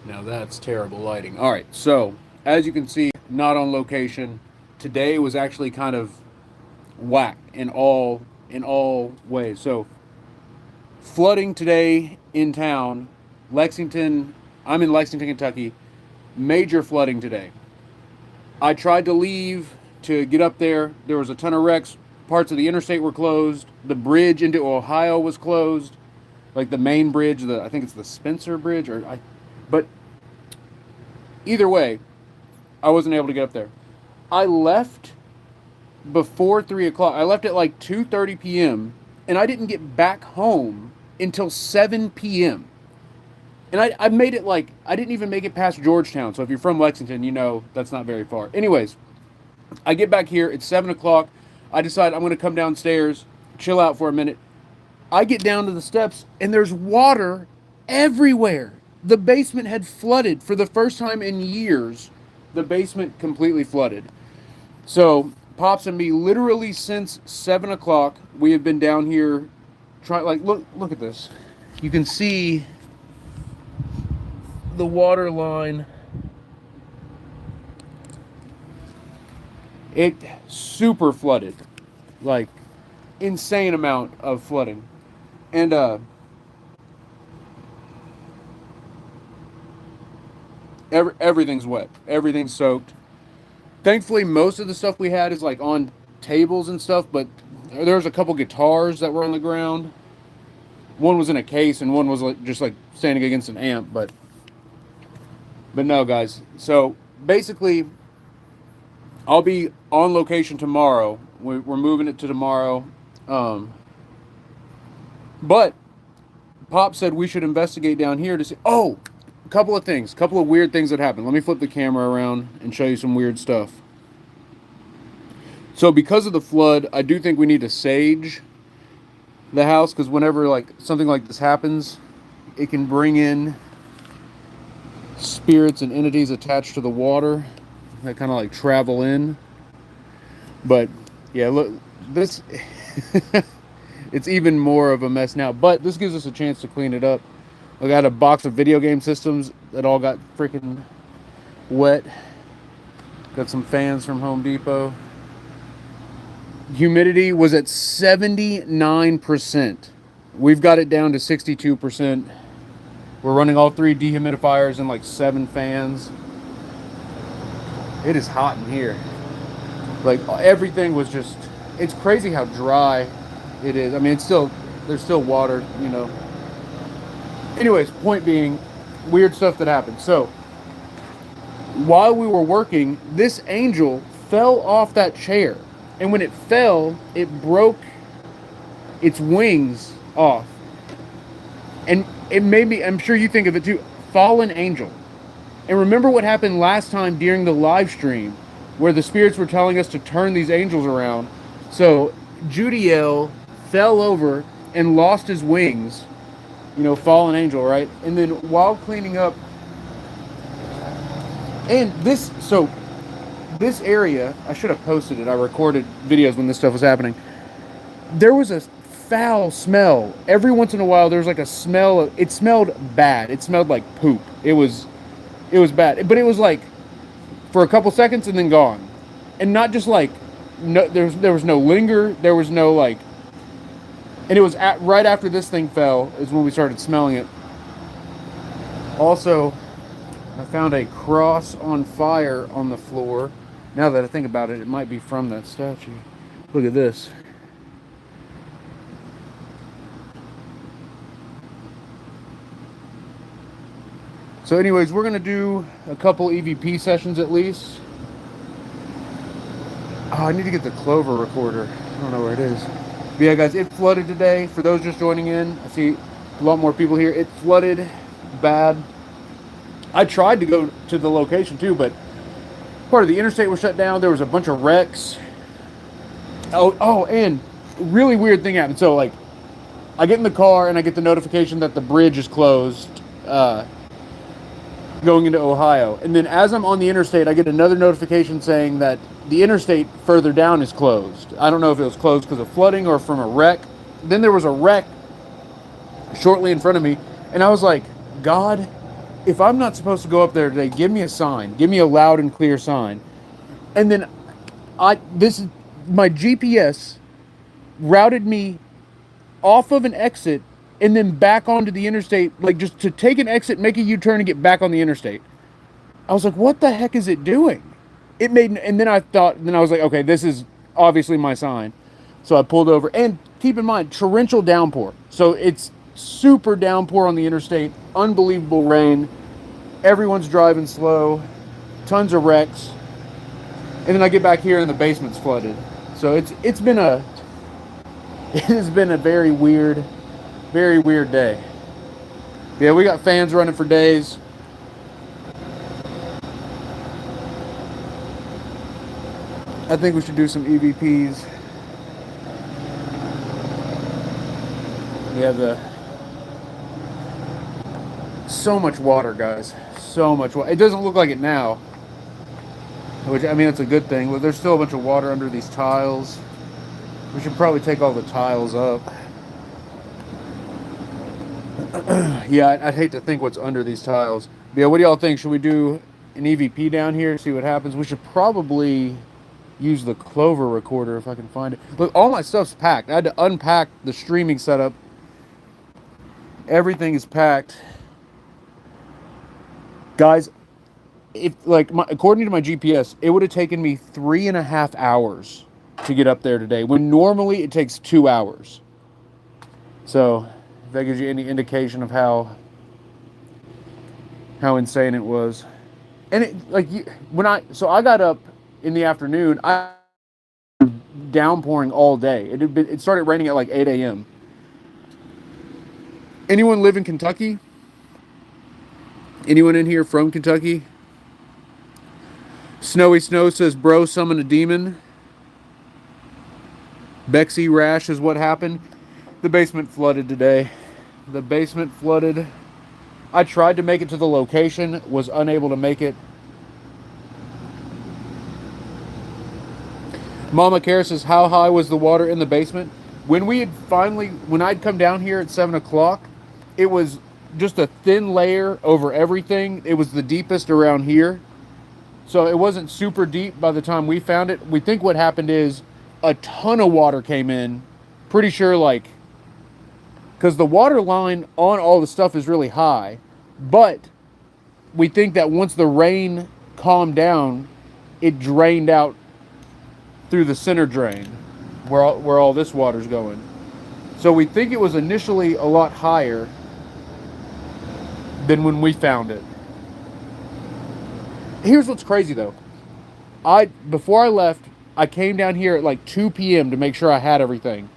Now that's terrible lighting. All right, so as you can see, not on location. Today was actually kind of whack in all ways. So flooding today in town, Lexington. I'm in Lexington, Kentucky. Major flooding today. I tried to leave to get up there. There was a ton of wrecks. Parts of the interstate were closed. The bridge into Ohio was closed, like the main bridge. I think it's the Spencer Bridge, but either way, I wasn't able to get up there. I left before 3 o'clock. I left at like 2:30 p.m. and I didn't get back home until 7 p.m. And I made it like I didn't even make it past Georgetown. So if you're from Lexington, you know that's not very far. Anyways, I get back here. It's 7 o'clock. I decide I'm going to come downstairs, chill out for a minute. I get down to the steps and there's water everywhere. The basement had flooded for the first time in years. The basement completely flooded. So Pops and me, literally since 7 o'clock, we have been down here. Look at this. You can see the water line. It super flooded, like insane amount of flooding, and everything's wet, everything's soaked. Thankfully, most of the stuff we had is like on tables and stuff, but there was a couple guitars that were on the ground. One was in a case, and one was just like standing against an amp. But no, guys. So basically, I'll be on location tomorrow. We're moving it to tomorrow. But Pop said we should investigate down here to see. Oh, a couple of things. A couple of weird things that happened. Let me flip the camera around and show you some weird stuff. So because of the flood, I do think we need to sage the house, because whenever like something like this happens, it can bring in spirits and entities attached to the water that kind of like travel in. But yeah, look, this it's even more of a mess now, but this gives us a chance to clean it up. I got a box of video game systems that all got freaking wet. Got some fans from Home Depot. Humidity was at 79%. We've got it down to 62%. We're running all 3 dehumidifiers and like 7 fans. It is hot in here. Like everything was just, it's crazy how dry it is. I mean, there's still water, you know. Anyways, point being, weird stuff that happened. So, while we were working, this angel fell off that chair. And when it fell, it broke its wings off. And it made me, I'm sure you think of it too, fallen angel. And remember what happened last time during the live stream, where the spirits were telling us to turn these angels around. So Judiel fell over and lost his wings. You know, fallen angel, right? And then while cleaning up, and this area, I should have posted it. I recorded videos when this stuff was happening. There was a foul smell. Every once in a while, there was like a smell. It smelled bad. It smelled like poop. It was bad. But it was like for a couple seconds and then gone. And not just like, no, there was no linger. There was no like, and it was right after this thing fell is when we started smelling it. Also, I found a cross on fire on the floor. Now that I think about it, it might be from that statue. Look at this. So anyways, we're going to do a couple EVP sessions at least. Oh, I need to get the Clover recorder. I don't know where it is. But yeah, guys, it flooded today. For those just joining in, I see a lot more people here. It flooded bad. I tried to go to the location too, but part of the interstate was shut down. There was a bunch of wrecks. Oh, and really weird thing happened. So, like, I get in the car and I get the notification that the bridge is closed going into Ohio. And then as I'm on the interstate, I get another notification saying that the interstate further down is closed. I don't know if it was closed because of flooding or from a wreck. Then there was a wreck shortly in front of me. And I was like, God, if I'm not supposed to go up there today, give me a sign. Give me a loud and clear sign. And then this is my GPS routed me off of an exit and then back onto the interstate, like just to take an exit, make a U-turn and get back on the interstate. I was like, what the heck is it doing? It made, and then I was like, okay, this is obviously my sign. So I pulled over, and keep in mind, torrential downpour. So it's super downpour on the interstate, unbelievable rain. Everyone's driving slow, tons of wrecks. And then I get back here and the basement's flooded. So it's been a it has been a very weird day. Yeah, we got fans running for days. I think we should do some EVPs. We have so much water, guys. So much water. It doesn't look like it now, which, I mean, it's a good thing. But there's still a bunch of water under these tiles. We should probably take all the tiles up. Yeah, I'd hate to think what's under these tiles. But yeah, what do y'all think? Should we do an EVP down here, see what happens? We should probably use the Clover recorder if I can find it. Look, all my stuff's packed. I had to unpack the streaming setup. Everything is packed. Guys, if according to my GPS, it would have taken me 3.5 hours to get up there today, when normally it takes 2 hours. So if that gives you any indication of how insane it was. And I got up in the afternoon. I downpouring all day. It started raining at like 8 a.m. Anyone live in Kentucky? Anyone in here from Kentucky? Snowy Snow says, bro, summon a demon. Bexy Rash is what happened. The basement flooded today. The basement flooded. I tried to make it to the location, was unable to make it. Mama Care says, how high was the water in the basement? When I'd come down here at 7 o'clock, it was just a thin layer over everything. It was the deepest around here. So it wasn't super deep by the time we found it. We think what happened is a ton of water came in. Pretty sure, because the water line on all the stuff is really high. But we think that once the rain calmed down, it drained out through the center drain where all this water's going. So we think it was initially a lot higher than when we found it. Here's what's crazy though. Before I left, I came down here at like 2 p.m. to make sure I had everything.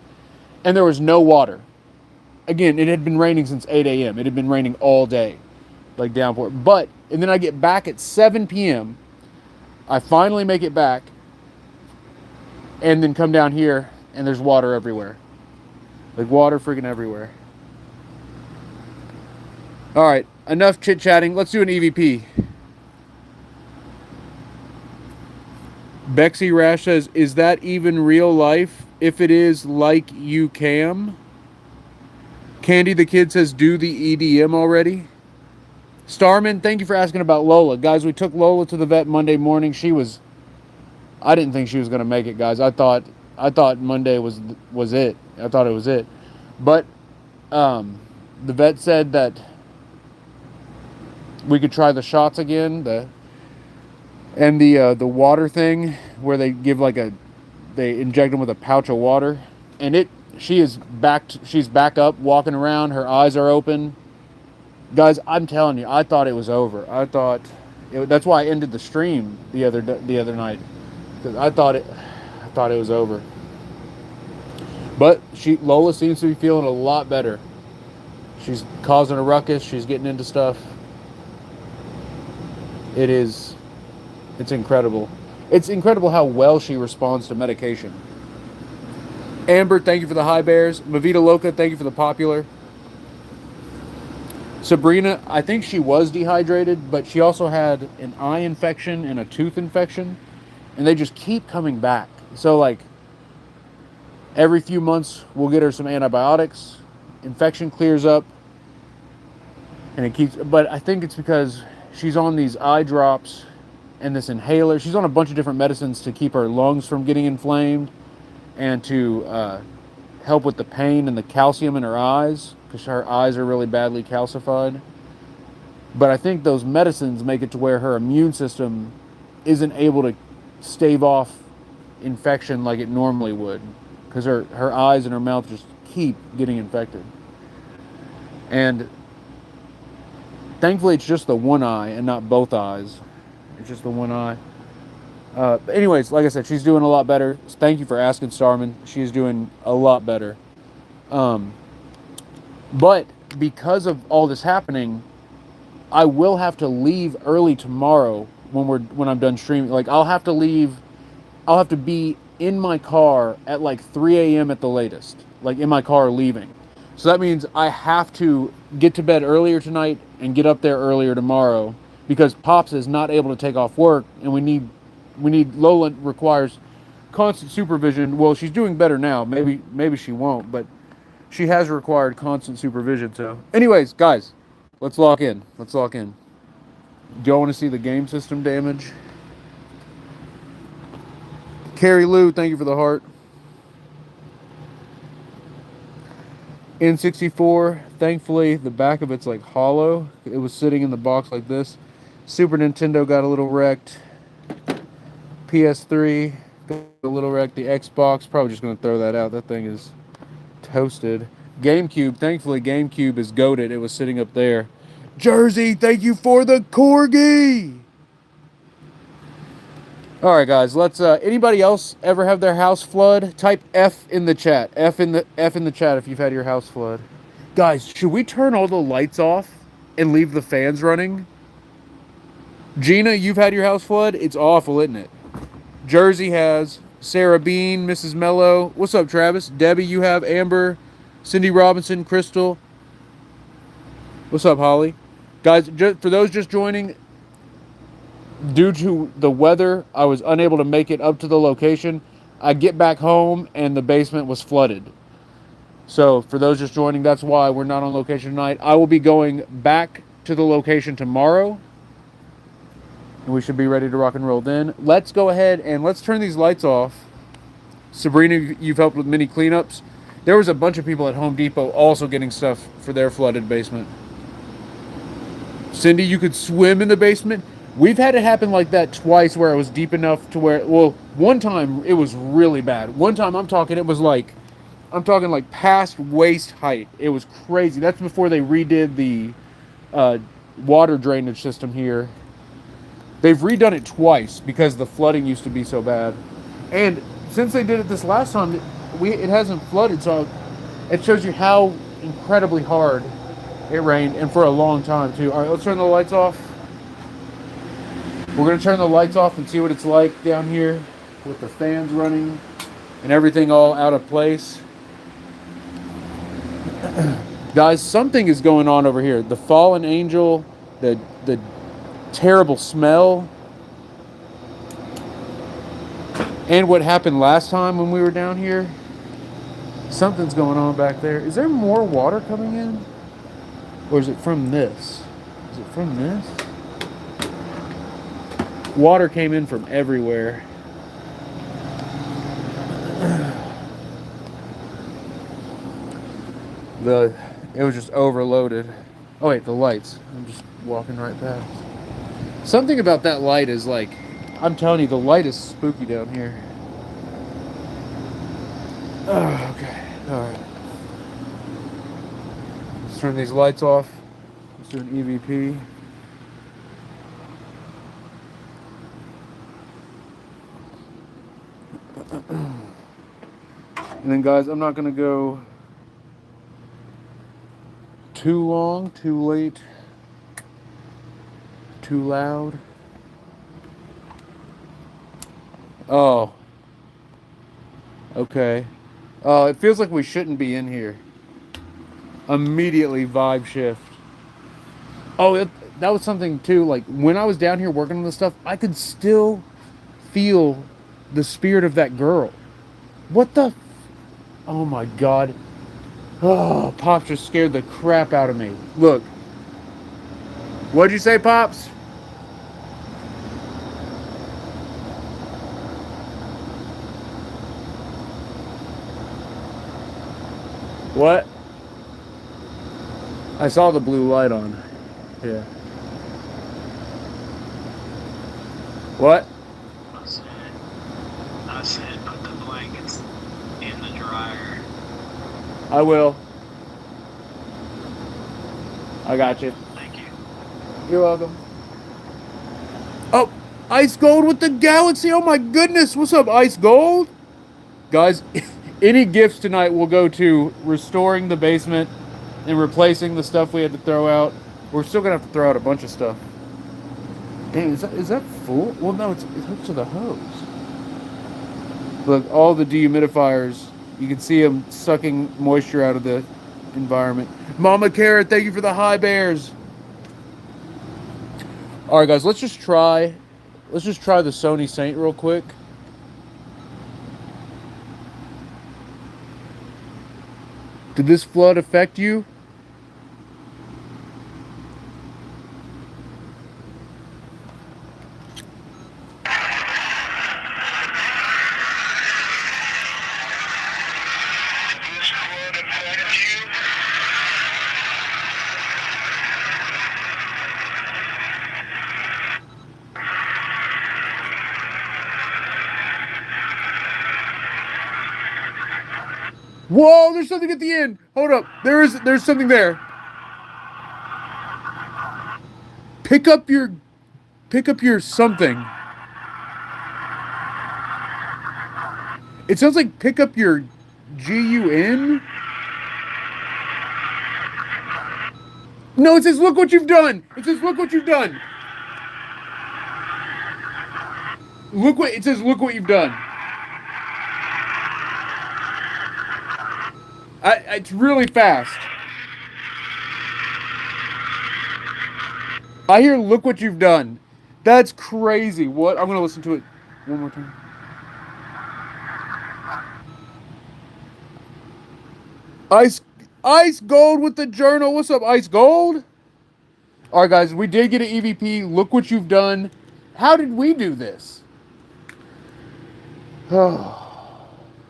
And there was no water. Again, it had been raining since 8 a.m. It had been raining all day, like downpour. And then I get back at 7 p.m. I finally make it back, and then come down here, and there's water everywhere. Like water freaking everywhere. All right, enough chit-chatting. Let's do an EVP. Bexy Rash says, is that even real life? If it is, like you cam. Candy the Kid says, do the EDM already. Starman, thank you for asking about Lola. Guys, we took Lola to the vet Monday morning. I didn't think she was going to make it, guys. I thought Monday was it. I thought it was it. But the vet said that we could try the shots again. The water thing where they give they inject them with a pouch of water, and she's back up, walking around, her eyes are open. Guys, I'm telling you, I thought it was over. That's why I ended the stream the other night, because I thought it was over. But Lola seems to be feeling a lot better. She's causing a ruckus, she's getting into stuff. It's incredible. It's incredible how well she responds to medication. Amber, thank you for the high bears. Mavita Loca, thank you for the popular. Sabrina, I think she was dehydrated, but she also had an eye infection and a tooth infection, and they just keep coming back. So every few months we'll get her some antibiotics. Infection clears up, and it keeps. But I think it's because she's on these eye drops and this inhaler. She's on a bunch of different medicines to keep her lungs from getting inflamed and to help with the pain and the calcium in her eyes because her eyes are really badly calcified. But I think those medicines make it to where her immune system isn't able to stave off infection like it normally would because her eyes and her mouth just keep getting infected. And thankfully, it's just the one eye and not both eyes. It's just the one eye. Anyways, like I said, she's doing a lot better. Thank you for asking, Starman. She is doing a lot better. Um, but because of all this happening, I will have to leave early tomorrow when I'm done streaming. Like I'll have to leave. I'll have to be in my car at like 3 a.m. at the latest. Like in my car leaving. So that means I have to get to bed earlier tonight and get up there earlier tomorrow because Pops is not able to take off work, and we need Lola requires constant supervision. Well, she's doing better now. Maybe she won't, but she has required constant supervision. So, anyways, guys, let's lock in. Let's lock in. Do y'all want to see the game system damage? Carrie Lou, thank you for the heart. N64, thankfully the back of it's like hollow. It was sitting in the box like this. Super Nintendo got a little wrecked. PS3 got a little wrecked. The Xbox, probably just going to throw that out. That thing is toasted. GameCube, thankfully GameCube is goated. It was sitting up there. Jersey, thank you for the corgi. All right, guys. Let's. Anybody else ever have their house flood? Type F in the chat. F in the chat if you've had your house flood. Guys, should we turn all the lights off and leave the fans running? Gina, you've had your house flood. It's awful, isn't it? Jersey has. Sarah Bean, Mrs. Mello. What's up, Travis? Debbie, you have. Amber, Cindy Robinson, Crystal. What's up, Holly? Guys, for those just joining, due to the weather, I was unable to make it up to the location. I get back home and the basement was flooded. So for those just joining, that's why we're not on location tonight. I will be going back to the location tomorrow, and we should be ready to rock and roll then. Let's go ahead and let's turn these lights off. Sabrina, you've helped with mini cleanups. There was a bunch of people at Home Depot also getting stuff for their flooded basement. Cindy, you could swim in the basement. We've had it happen like that twice where it was deep enough to where, well, one time it was really bad. One time I'm talking like past waist height. It was crazy. That's before they redid the water drainage system here. They've redone it twice because the flooding used to be so bad. And since they did it this last time, it hasn't flooded, so it shows you how incredibly hard it rained, and for a long time too. All right, let's turn the lights off. We're going to turn the lights off and see what it's like down here with the fans running and everything all out of place. Guys, something is going on over here. The fallen angel, the terrible smell, and what happened last time when we were down here. Something's going on back there. Is there more water coming in? Or is it from this? Is it from this? Water came in from everywhere. It was just overloaded. Oh wait, the lights. I'm just walking right past. Something about that light is like, I'm telling you, the light is spooky down here. Oh, okay. Alright. Let's turn these lights off. Let's do an EVP. And then guys, I'm not going to go too long, too late, too loud. Oh. Okay. Oh, it feels like we shouldn't be in here. Immediately vibe shift. Oh, that was something too. Like when I was down here working on this stuff, I could still feel the spirit of that girl. What the? Oh my God. Oh, Pop just scared the crap out of me. Look. What'd you say, Pops? What? I saw the blue light on. Yeah. What? I said put the blankets in the dryer. I will. I got you. Thank you. You're welcome. Oh, Ice Gold with the Galaxy. Oh my goodness. What's up, Ice Gold? Guys, any gifts tonight will go to restoring the basement and replacing the stuff we had to throw out. We're still going to have to throw out a bunch of stuff. Dang, is that full? Well, no, it's hooked to the hose. Look, all the dehumidifiers, you can see them sucking moisture out of the environment. Mama Carrot, thank you for the high bears. All right, guys, let's just try the Sony Saint real quick. Did this flood affect you? Whoa, there's something at the end. Hold up. There's something there. Pick up your something. It sounds like pick up your GUN. No, it says look what you've done. It says look what you've done. It says look what you've done. It's really fast. I hear look what you've done. That's crazy. What? I'm going to listen to it one more time. Ice Gold with the journal. What's up, Ice Gold? All right, guys, we did get an EVP. Look what you've done. How did we do this? Oh,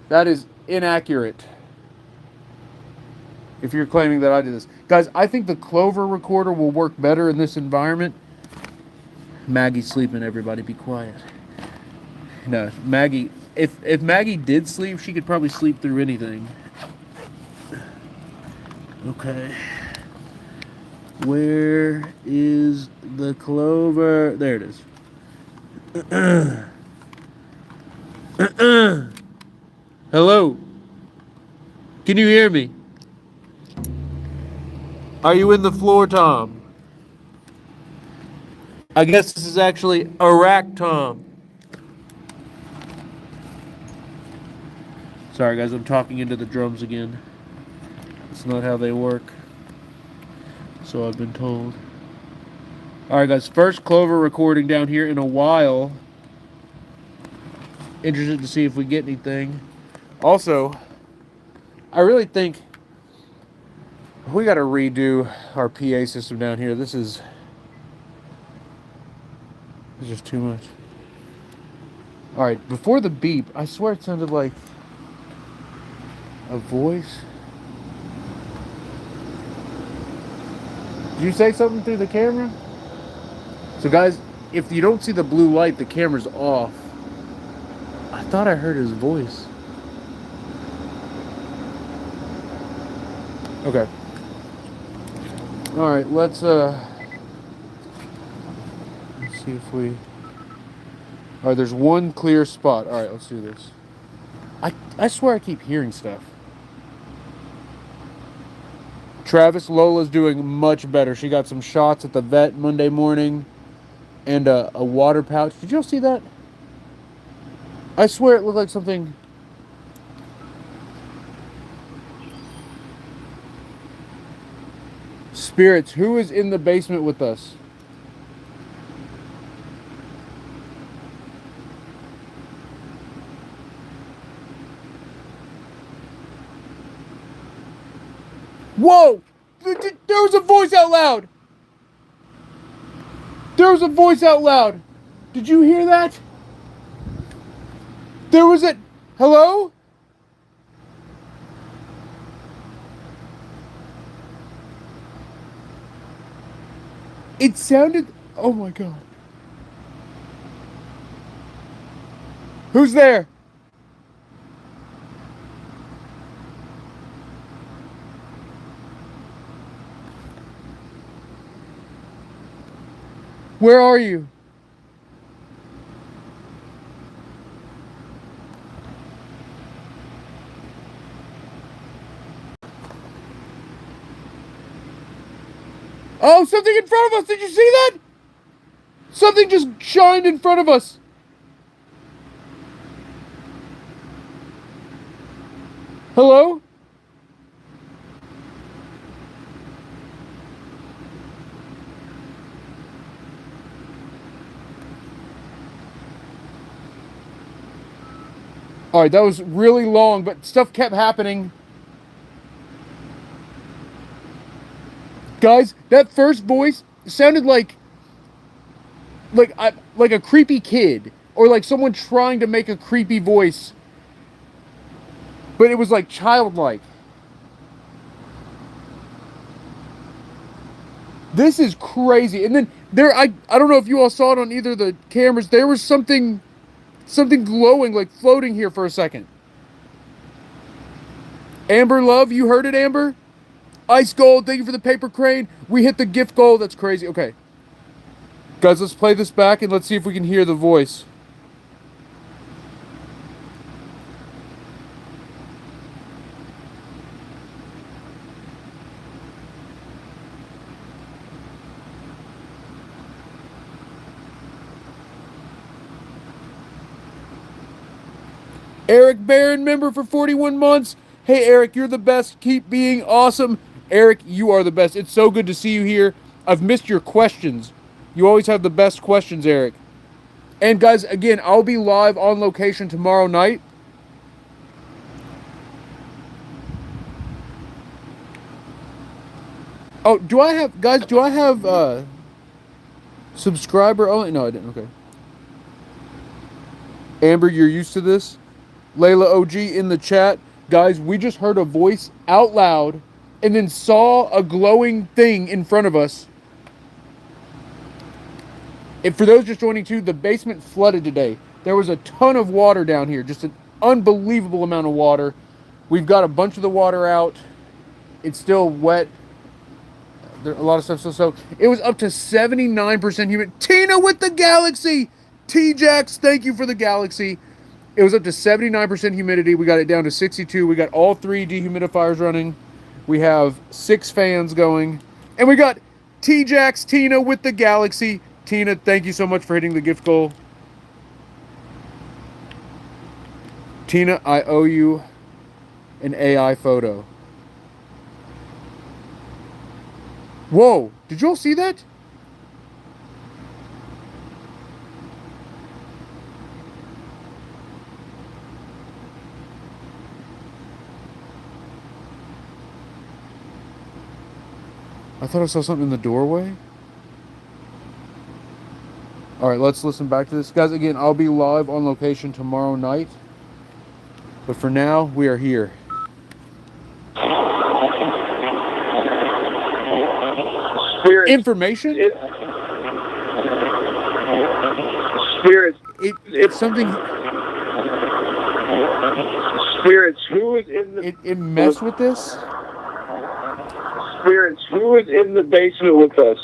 that is inaccurate. If you're claiming that I did this. Guys, I think the Clover recorder will work better in this environment. Maggie's sleeping, everybody be quiet. No, Maggie, if Maggie did sleep, she could probably sleep through anything. Okay. Where is the Clover? There it is. Hello? Can you hear me? Are you in the floor, Tom? I guess this is actually Iraq, Tom. Sorry, guys, I'm talking into the drums again. It's not how they work. So I've been told. Alright, guys, first Clover recording down here in a while. Interested to see if we get anything. Also, I really think we got to redo our PA system down here. This is just too much. Alright, before the beep, I swear it sounded like a voice. Did you say something through the camera? So guys, if you don't see the blue light, the camera's off. I thought I heard his voice. Okay. Alright, let's see if we... Alright, there's one clear spot. Alright, let's do this. I swear I keep hearing stuff. Travis, Lola's doing much better. She got some shots at the vet Monday morning. And a water pouch. Did y'all see that? I swear it looked like something... Spirits, who is in the basement with us? Whoa! There was a voice out loud! There was a voice out loud. Did you hear that? There was a... Hello? It sounded... Oh my god. Who's there? Where are you? Oh, something in front of us! Did you see that? Something just shined in front of us! Hello? Alright, that was really long, but stuff kept happening. Guys, that first voice sounded like a creepy kid, or like someone trying to make a creepy voice, but it was like childlike. This is crazy. And then I don't know if you all saw it on either of the cameras. There was something glowing, like floating here for a second. Amber Love, you heard it, Amber? Ice Gold, thank you for the paper crane. We hit the gift goal. That's crazy. Okay. Guys, let's play this back and let's see if we can hear the voice. Eric Barron, member for 41 months. Hey, Eric, you're the best. Keep being awesome. Eric, you are the best. It's so good to see you here. I've missed your questions. You always have the best questions, Eric. And guys, again, I'll be live on location tomorrow night. Oh, do I have subscriber only? No, I didn't. Okay. Amber, you're used to this? Layla OG in the chat. Guys, we just heard a voice out loud and then saw a glowing thing in front of us. And for those just joining too, the basement flooded today. There was a ton of water down here, just an unbelievable amount of water. We've got a bunch of the water out. It's still wet. There, a lot of stuff still soaked. It was up to 79% humid. Tina with the Galaxy! T-Jax, thank you for the Galaxy. It was up to 79% humidity. We got it down to 62. We got all 3 dehumidifiers running. We have 6 fans going. And we got T-Jax, Tina with the Galaxy. Tina, thank you so much for hitting the gift goal. Tina, I owe you an AI photo. Whoa, did you all see that? I thought I saw something in the doorway. Alright, let's listen back to this. Guys, again, I'll be live on location tomorrow night. But for now, we are here. Information? Spirits. It's something... Spirits, who is in the... It messed with this? Spirits, who is in the basement with us?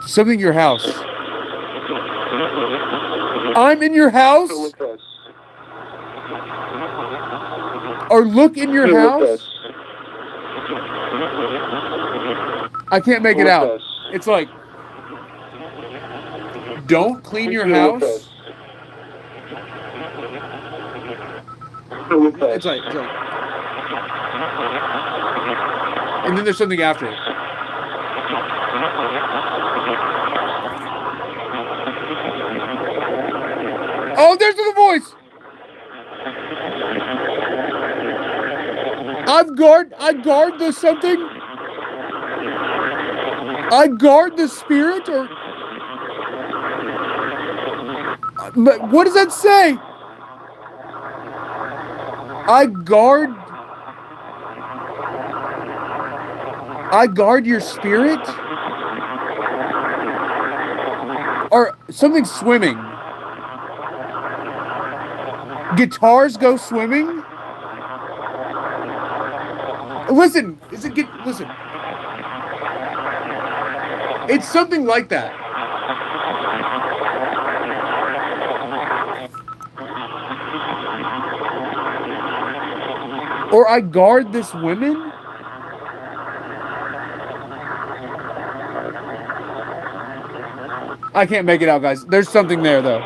Something in your house. I'm in your house? With us. Or look in your With house? us. I can't make it With out. us. It's like... Don't clean your With house? us. With us. It's like... And then there's something after it. Oh, there's the voice! I guard the something. I guard the spirit, or but what does that say? I guard your spirit? Or something swimming. Guitars go swimming? Listen, listen. It's something like that. Or I guard this women? I can't make it out, guys. There's something there, though.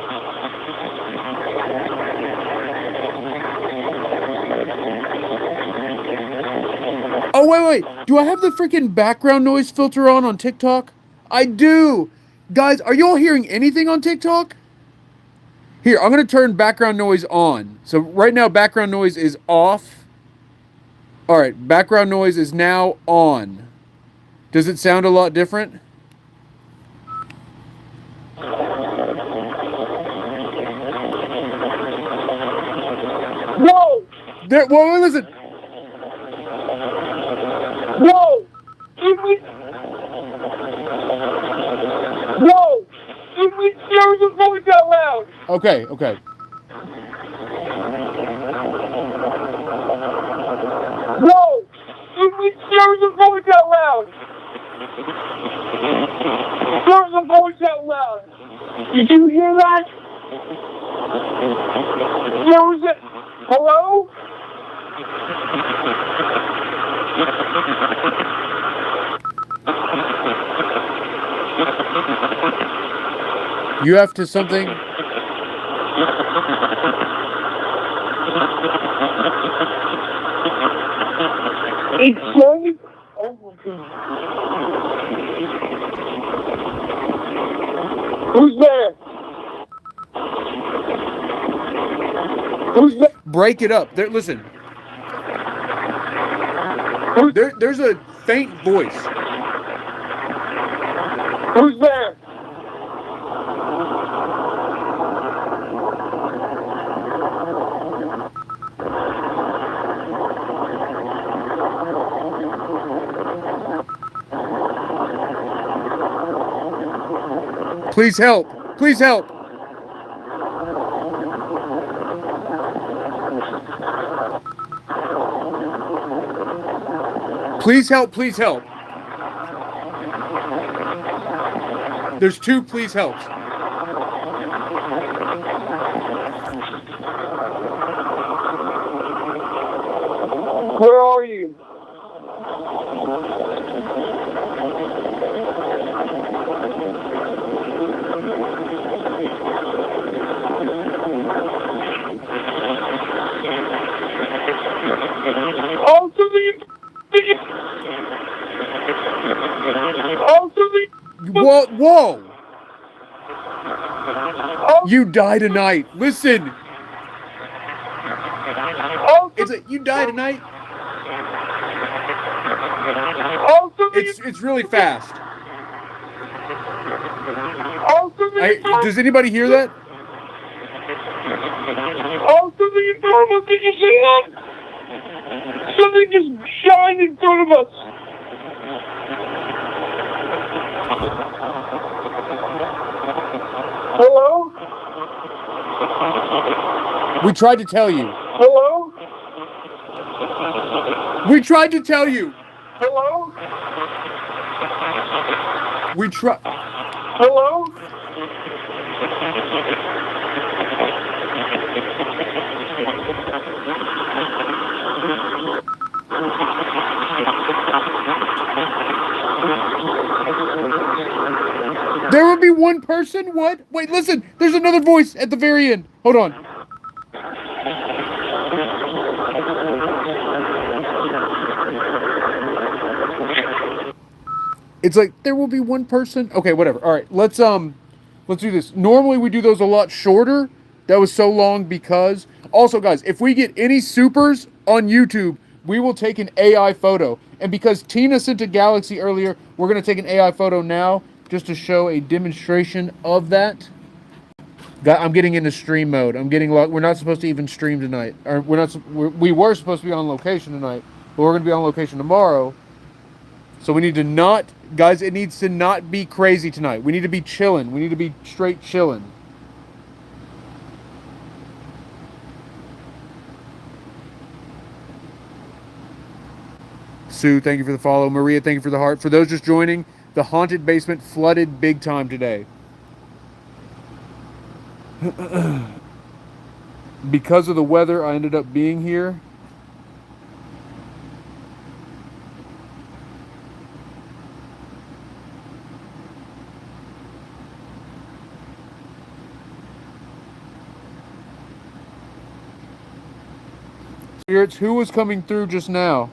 Oh, wait. Do I have the freaking background noise filter on TikTok? I do. Guys, are you all hearing anything on TikTok? Here, I'm going to turn background noise on. So right now, background noise is off. All right, background noise is now on. Does it sound a lot different? Whoa! There. Whoa, listen. Whoa! Whoa! There was a voice out loud! Okay. Whoa! There was a voice out loud! There was a voice out loud! Did you hear that? There was a... Hello? You have to something. It's slowly... Oh my God. Who's there? Who's there? Break it up. There. Listen. There's a faint voice. Who's there? Please help. Please help. Please help. Please help. There's two please helps. Where are you? Whoa! You die tonight. Listen. It's like you die tonight. It's really fast. Does anybody hear that? Did you see that? Something just shined in front of us. Hello? We tried to tell you. Hello? We tried to tell you. Hello? We try. Hello? There would be one person? What? Wait, listen. There's another voice at the very end. Hold on. It's like there will be one person. Okay, whatever. All right, let's do this. Normally we do those a lot shorter. That was so long because also, guys, if we get any supers on YouTube, we will take an AI photo. And because Tina sent a galaxy earlier, we're going to take an AI photo now just to show a demonstration of that. I'm getting into stream mode. We're not supposed to even stream tonight. Or we were supposed to be on location tonight, but we're going to be on location tomorrow. So we need to not, guys, it needs to not be crazy tonight. We need to be chilling. We need to be straight chilling. Sue, thank you for the follow. Maria, thank you for the heart. For those just joining, the haunted basement flooded big time today. Because of the weather, I ended up being here. Spirits, who was coming through just now?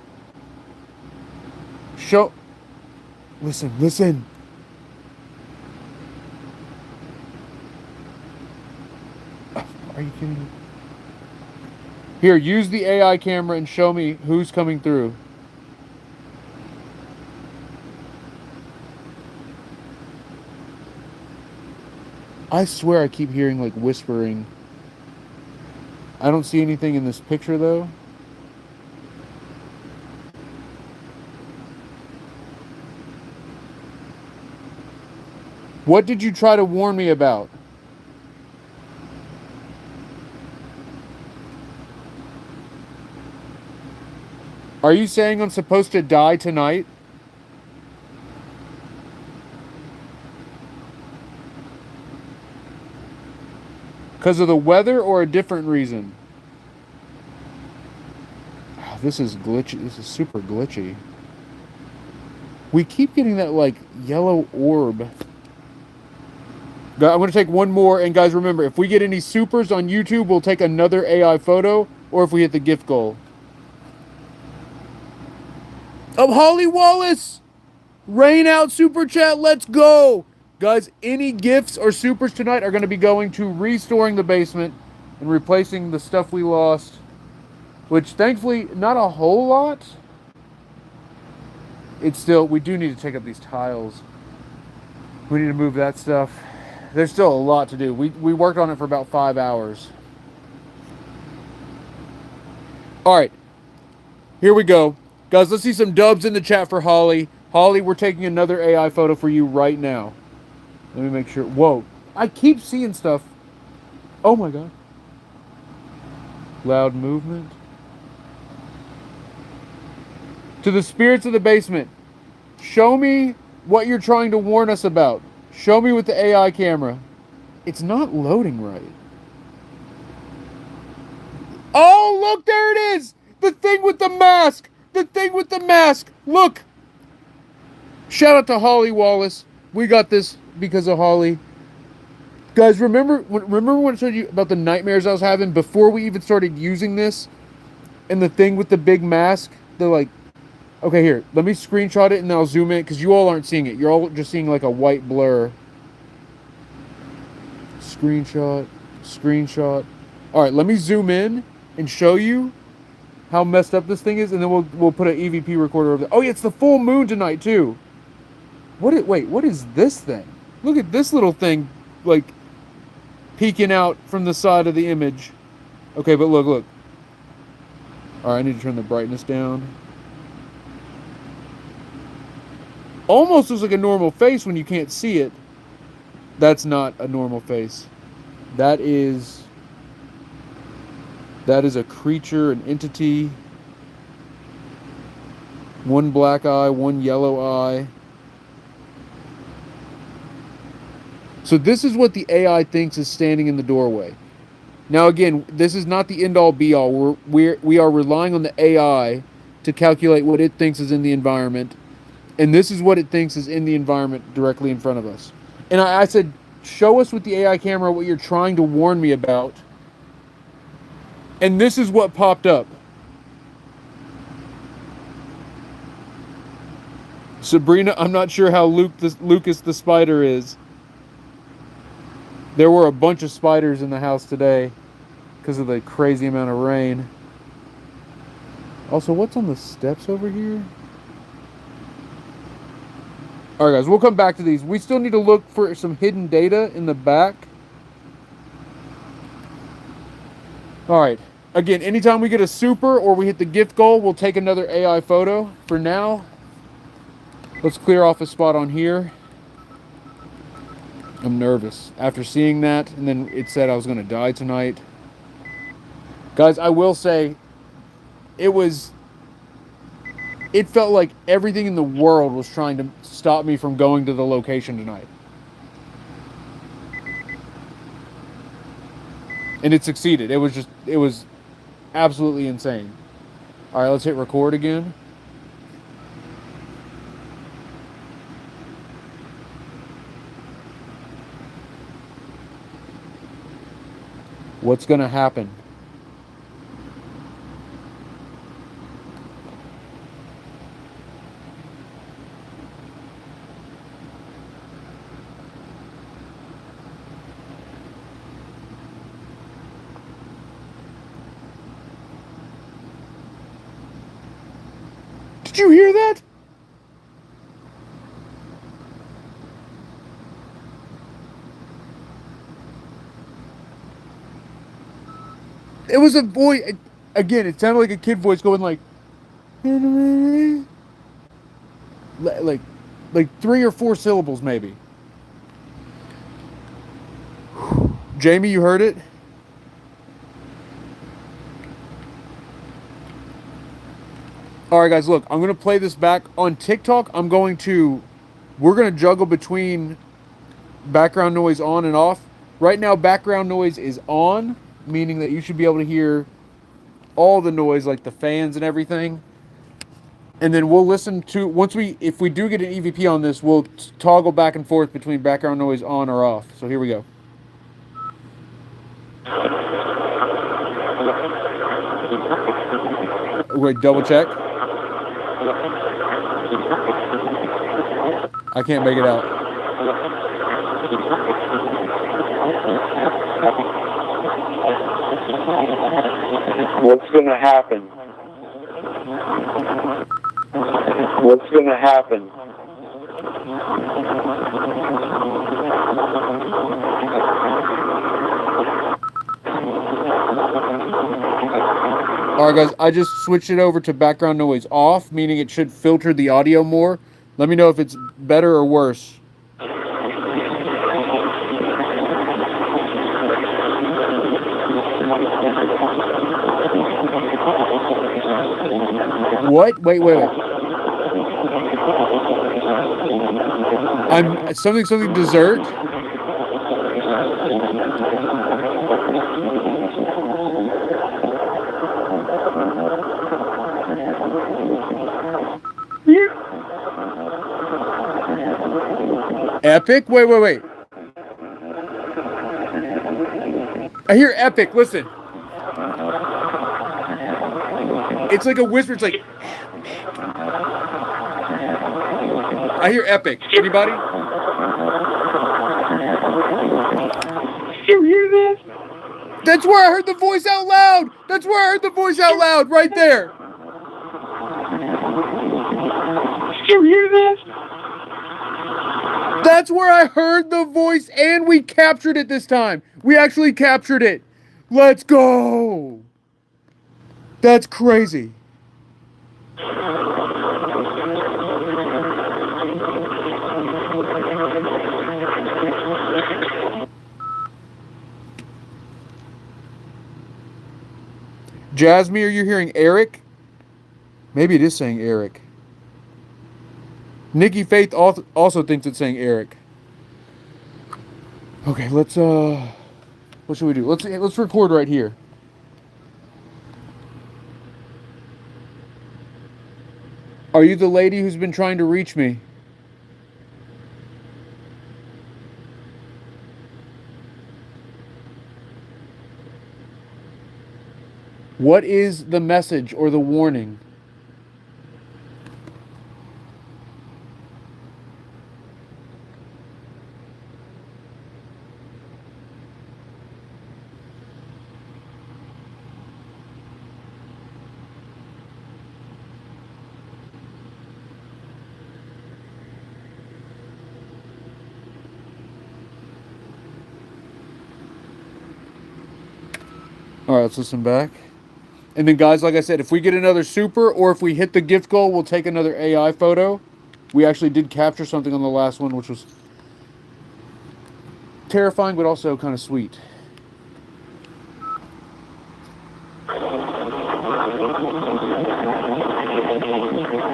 Listen. Are you kidding me? Here, use the AI camera and show me who's coming through. I swear I keep hearing like whispering. I don't see anything in this picture though. What did you try to warn me about? Are you saying I'm supposed to die tonight? Because of the weather or a different reason? Oh, this is glitchy. This is super glitchy. We keep getting that like yellow orb. I'm going to take one more. And guys, remember, if we get any supers on YouTube, we'll take another AI photo. Or if we hit the gift goal. Oh, Holly Wallace! Rain out super chat. Let's go! Guys, any gifts or supers tonight are going to be going to restoring the basement and replacing the stuff we lost. Which, thankfully, not a whole lot. It's still, we do need to take up these tiles. We need to move that stuff. There's still a lot to do. We worked on it for about 5 hours. Alright. Here we go. Guys, let's see some dubs in the chat for Holly. Holly, we're taking another AI photo for you right now. Let me make sure. Whoa. I keep seeing stuff. Oh my god. Loud movement. To the spirits of the basement. Show me what you're trying to warn us about. Show me with the AI camera. It's not loading right. Oh, look, there it is! The thing with the mask! The thing with the mask! Look! Shout out to Holly Wallace. We got this because of Holly. Guys, remember when I told you about the nightmares I was having before we even started using this? And the thing with the big mask? They're like... Okay, here. Let me screenshot it and then I'll zoom in because you all aren't seeing it. You're all just seeing like a white blur. Screenshot. Alright, let me zoom in and show you how messed up this thing is, and then we'll put an EVP recorder over there. Oh yeah, it's the full moon tonight too. Wait, what is this thing? Look at this little thing, like, peeking out from the side of the image. Okay, but look. Alright, I need to turn the brightness down. Almost looks like a normal face when you can't see it. That's not a normal face. That is a creature, an entity. One black eye, one yellow eye. So this is what the AI thinks is standing in the doorway. Now again, this is not the end-all be-all. We are relying on the AI to calculate what it thinks is in the environment. And this is what it thinks is in the environment directly in front of us. And I said, show us with the AI camera what you're trying to warn me about. And this is what popped up. Sabrina, I'm not sure how Lucas the spider is. There were a bunch of spiders in the house today because of the crazy amount of rain. Also, what's on the steps over here? All right, guys, we'll come back to these. We still need to look for some hidden data in the back. All right. Again, anytime we get a super or we hit the gift goal, we'll take another AI photo. For now, let's clear off a spot on here. I'm nervous. After seeing that, and then it said I was going to die tonight. Guys, I will say, it felt like everything in the world was trying to stop me from going to the location tonight. And it succeeded. It was absolutely insane. All right, let's hit record again. What's going to happen? Did you hear that? It was a voice. Again, it sounded like a kid voice going like, like, like 3 or 4 syllables maybe. Jamie, you heard it? All right, guys, look, I'm going to play this back on TikTok. We're going to juggle between background noise on and off. Right now, background noise is on, meaning that you should be able to hear all the noise, like the fans and everything. And then we'll listen to, if we do get an EVP on this, we'll toggle back and forth between background noise on or off. So here we go. Wait, double check. I can't make it out. What's gonna happen? What's gonna happen? All right, guys, I just switched it over to background noise off, meaning it should filter the audio more. Let me know if it's better or worse. What? Wait. I'm something dessert. Epic? Wait. I hear epic. Listen. It's like a whisper. It's like. I hear epic. Anybody? You hear this? That's where I heard the voice out loud. That's where I heard the voice out loud. Right there. You hear this? That's where I heard the voice, and we captured it this time. We actually captured it. Let's go. That's crazy. Jasmine, are you hearing Eric? Maybe it is saying Eric. Nikki Faith also thinks it's saying Eric. Okay, let's what should we do? Let's record right here. Are you the lady who's been trying to reach me? What is the message or the warning? let's listen back. And then, guys, like I said, if we get another super or if we hit the gift goal, we'll take another AI photo. We actually did capture something on the last one, which was terrifying, but also kind of sweet.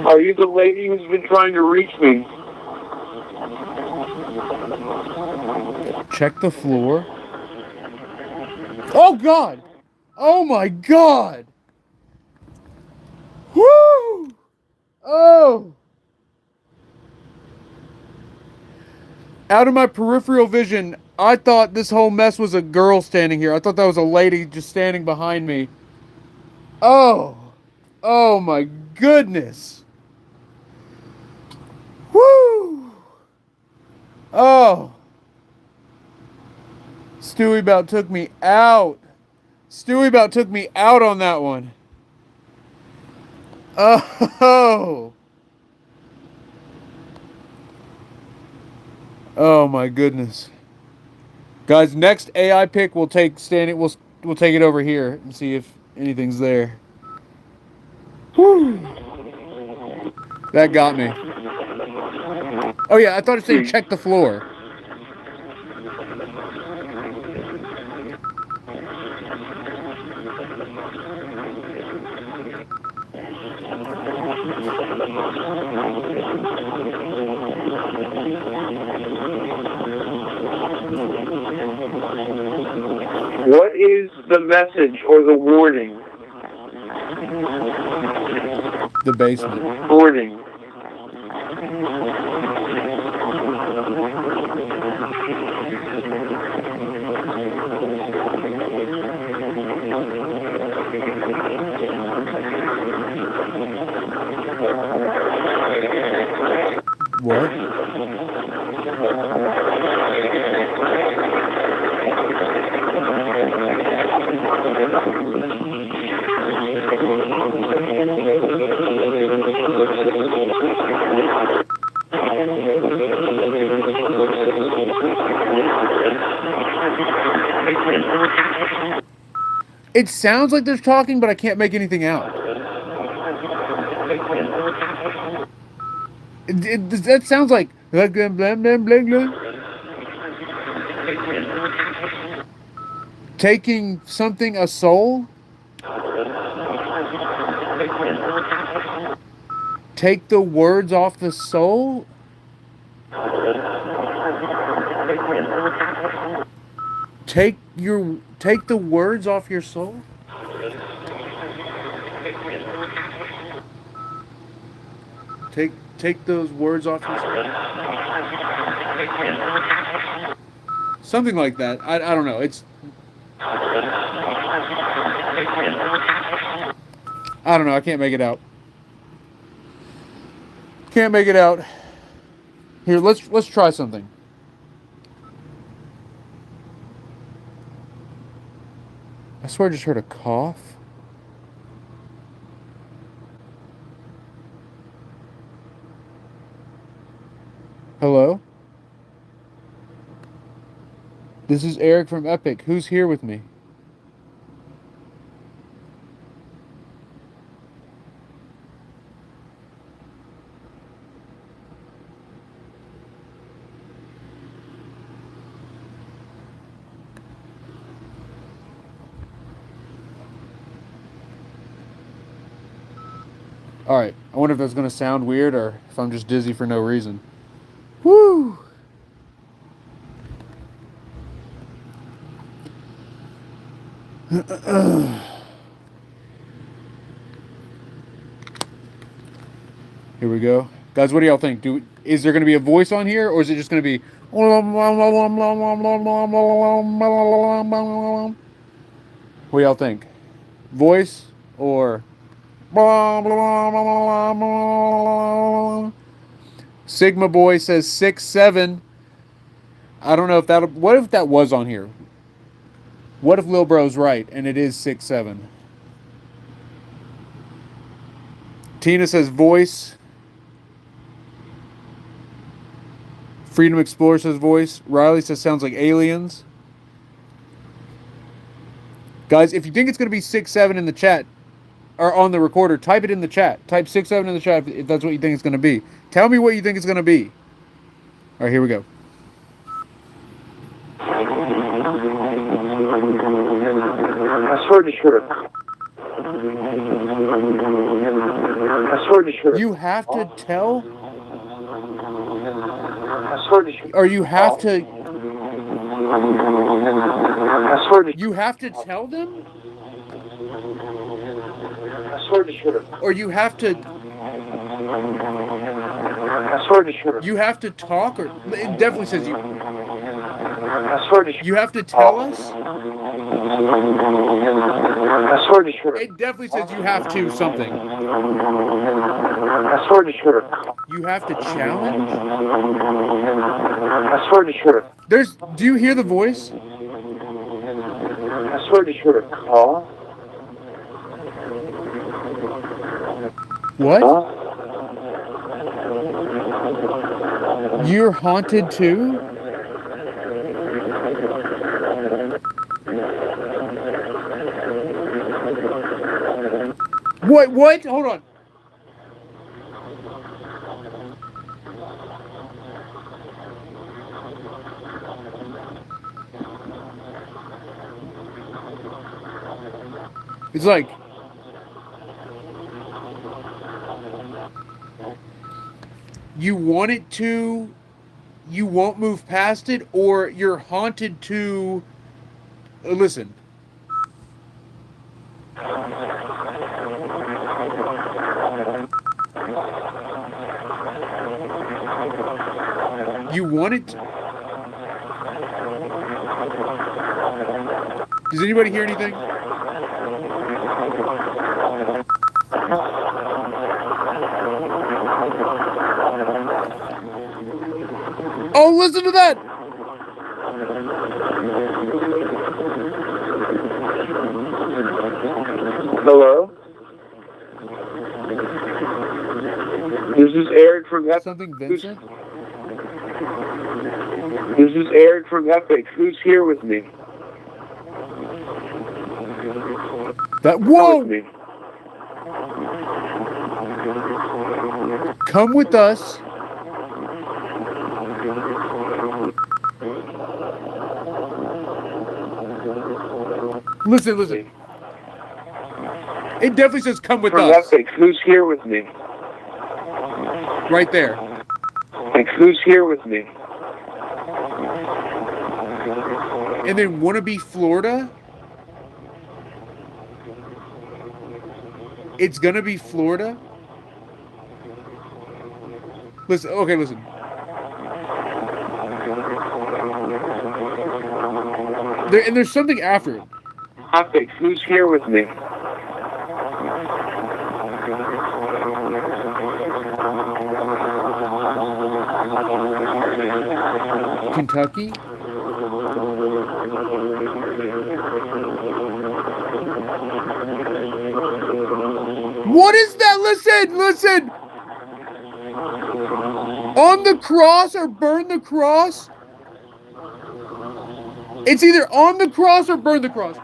Are you the lady who's been trying to reach me? Check the floor. Oh, God! Oh, my God! Woo! Oh! Out of my peripheral vision, I thought this whole mess was a girl standing here. I thought that was a lady just standing behind me. Oh! Oh, my goodness! Woo! Oh! Stewie about took me out. Stewie about took me out on that one. Oh! Oh my goodness. Guys, next AI pick we'll take standing we'll take it over here and see if anything's there. Whew. That got me. Oh yeah, I thought it said check the floor. What is the message or the warning? The basement. Warning. What? It sounds like they're talking, but I can't make anything out. That sounds like blah, blah, blah, blah, blah. Taking something a soul. Take the words off the soul. Take the words off your soul. Take those words off your soul. Something like that. I don't know. It's I don't know. I can't make it out. Can't make it out. Here, let's try something. I swear I just heard a cough. Hello? This is Eric from Epic. Who's here with me? Alright, I wonder if that's going to sound weird or if I'm just dizzy for no reason. Woo! Here we go. Guys, what do y'all think? Is there going to be a voice on here, or is it just going to be... What do y'all think? Voice or... Sigma Boy says 6'7". I don't know if that'll... What if that was on here? What if Lil Bro's right and it is 6'7"? Tina says voice. Freedom Explorer says voice. Riley says sounds like aliens. Guys, if you think it's going to be 6-7 in the chat or on the recorder, type it in the chat. Type 6-7 in the chat if that's what you think it's going to be. Tell me what you think it's going to be. All right, here we go. I swear to shit. I swear to shit. You have to tell, I swear to shit. or you have to, I swear to you have to tell them, I swear to shit. or you have to, I swear to shit. you have to talk, or it definitely says you. I swear to shit. You have to tell us. I swear to shit. It definitely says you have to something. I swear to shit. You have to challenge. I swear to shit. There's. Do you hear the voice? I swear to shit. Huh? What? Huh? You're haunted too? What? Hold on. It's like you want it to, you won't move past it, or you're haunted to. Listen. You want it. Does anybody hear anything? Oh, listen to that! Hello? This is Eric from Epic. Something Vincent? This is Eric from Epic. Who's here with me? That With whoa! me. Come with us. Listen. It definitely says come with From us. Epic. Who's here with me? Right there. Like, who's here with me? And then Wannabe Florida. It's gonna be Florida. Listen. Okay, listen. There's something after it. Epic. Who's here with me? Kentucky. What is that? Listen. On the cross or burn the cross. It's either on the cross or burn the cross.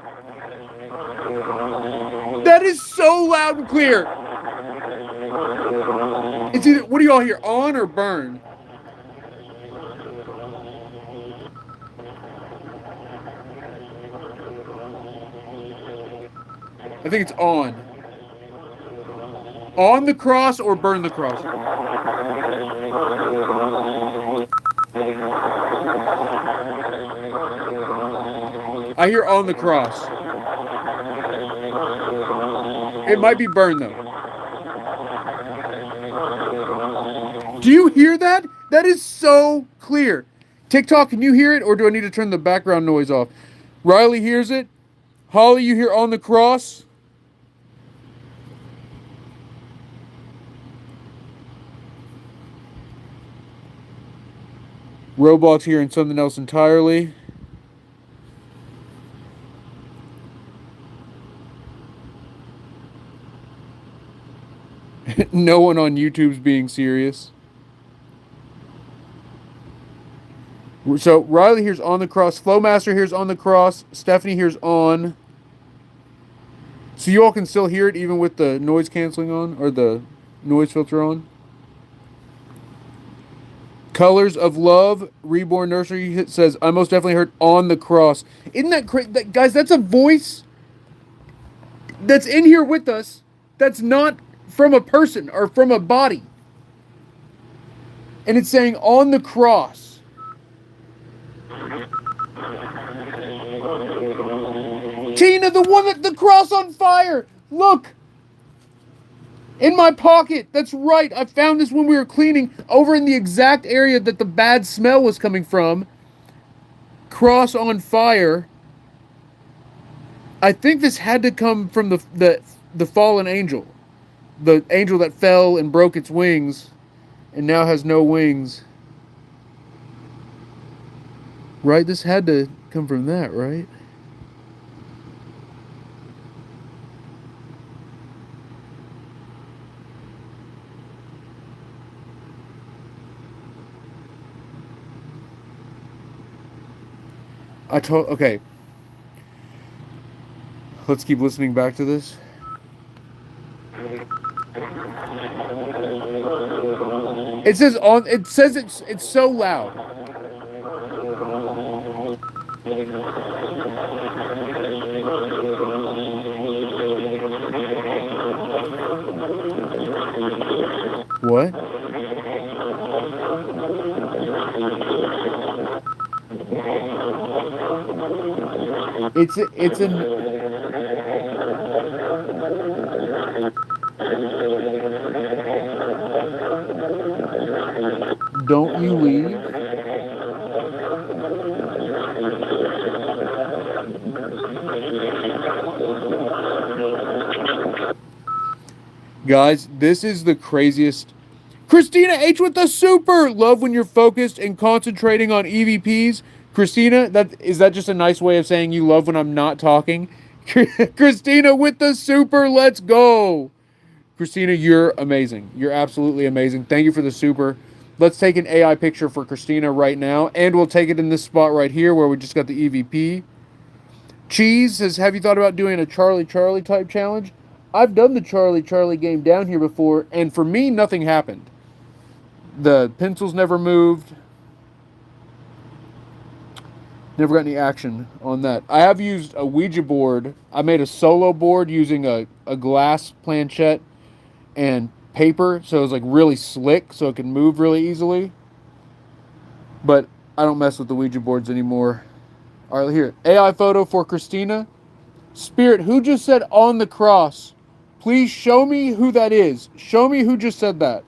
That is so loud and clear. It's either, what do y'all hear? On or burn? I think it's on. On the cross or burn the cross? I hear on the cross. It might be burn though. Do you hear that? That is so clear. TikTok, can you hear it, or do I need to turn the background noise off? Riley hears it. Holly, you hear on the cross? Roblox hearing something else entirely. No one on YouTube's being serious. So Riley here's on the cross. Flowmaster here's on the cross. Stephanie here's on. So you all can still hear it even with the noise canceling on or the noise filter on. Colors of Love, Reborn Nursery says, I most definitely heard On the Cross. Isn't that crazy? Guys, that's a voice that's in here with us that's not from a person or from a body. And it's saying On the Cross. Tina, the one that the cross on fire. Look. In my pocket. That's right. I found this when we were cleaning over in the exact area that the bad smell was coming from. Cross on fire. I think this had to come from the fallen angel. The angel that fell and broke its wings and now has no wings. Right? This had to come from that, right? Okay. Let's keep listening back to this. It says it's so loud. What? It's an Don't you leave? Guys, this is the craziest. Christina H with the super! Love when you're focused and concentrating on EVPs. Christina, is that just a nice way of saying you love when I'm not talking? Christina with the super, let's go! Christina, you're amazing. You're absolutely amazing. Thank you for the super. Let's take an AI picture for Christina right now, and we'll take it in this spot right here where we just got the EVP. Cheese says, have you thought about doing a Charlie Charlie type challenge? I've done the Charlie Charlie game down here before, and for me, nothing happened. The pencils never moved. Never got any action on that. I have used a Ouija board. I made a solo board using a glass planchette and paper, so it was like really slick, so it could move really easily. But I don't mess with the Ouija boards anymore. All right, here. AI photo for Christina. Spirit, who just said on the cross? Please show me who that is. Show me who just said that.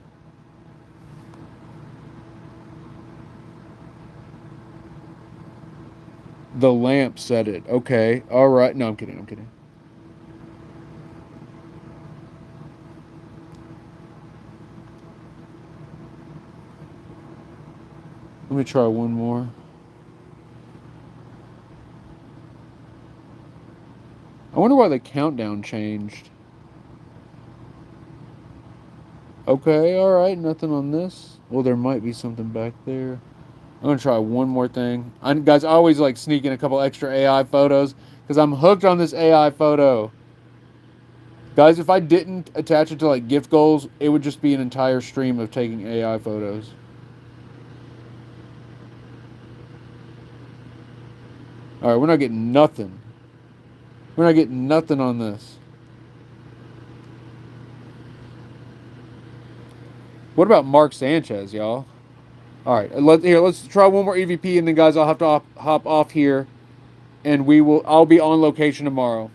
The lamp said it. Okay. All right. No, I'm kidding. I'm kidding. Let me try one more. I wonder why the countdown changed. Okay, all right. Nothing on this. Well, there might be something back there. I'm going to try one more thing. Guys, I always like sneaking a couple extra AI photos because I'm hooked on this AI photo. Guys, if I didn't attach it to like gift goals, it would just be an entire stream of taking AI photos. All right, we're not getting nothing. We're not getting nothing on this. What about Mark Sanchez, y'all? All right, let's try one more EVP, and then guys, I'll have to hop off here, and I'll be on location tomorrow.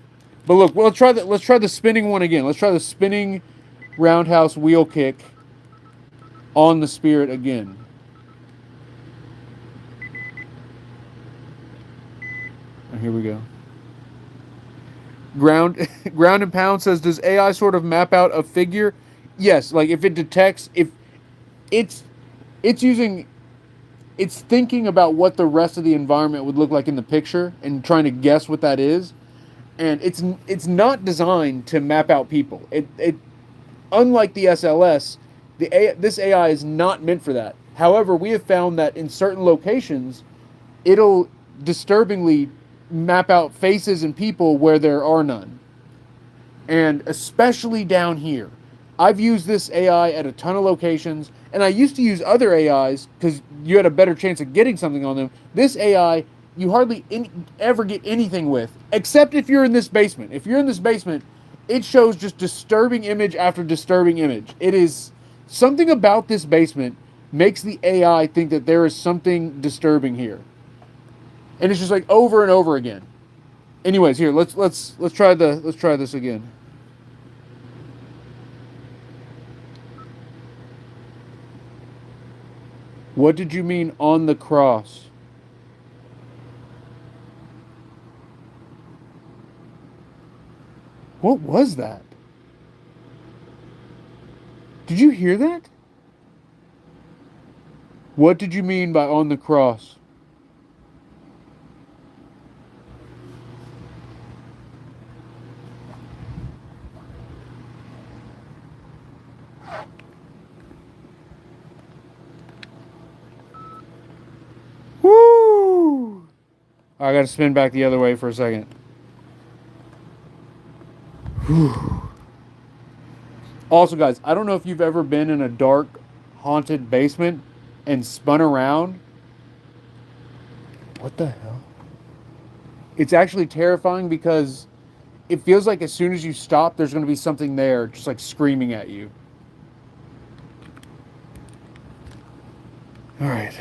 But look, let's try the spinning one again. Let's try the spinning roundhouse wheel kick on the Spirit again. And here we go. Ground and Pound says, does AI sort of map out a figure? Yes, like if it detects, if it's thinking about what the rest of the environment would look like in the picture and trying to guess what that is, and it's not designed to map out people. It unlike the SLS, this AI is not meant for that. However, we have found that in certain locations, it'll disturbingly map out faces and people where there are none. and especially down here. I've used this AI at a ton of locations, and I used to use other AIs because you had a better chance of getting something on them. This AI, you hardly ever get anything with, except if you're in this basement. If you're in this basement, it shows just disturbing image after disturbing image. It is something about this basement makes the AI think that there is something disturbing here, and it's just like over and over again. Anyways, here let's try this again. What did you mean on the cross? What was that? Did you hear that? What did you mean by on the cross? Woo! I gotta spin back the other way for a second. Whew. Also, guys, I don't know if you've ever been in a dark, haunted basement and spun around. What the hell? It's actually terrifying because it feels like as soon as you stop, there's going to be something there just like screaming at you. All right.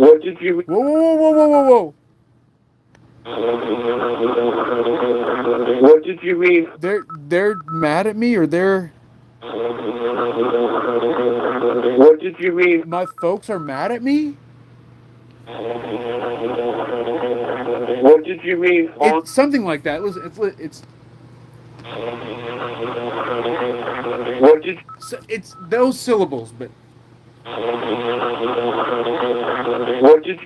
What did you... Whoa, whoa, whoa, whoa, whoa, whoa. What did you mean? They're mad at me, or they're... What did you mean? My folks are mad at me? What did you mean? It's something like that. Listen, it's What did... it's those syllables, but What did...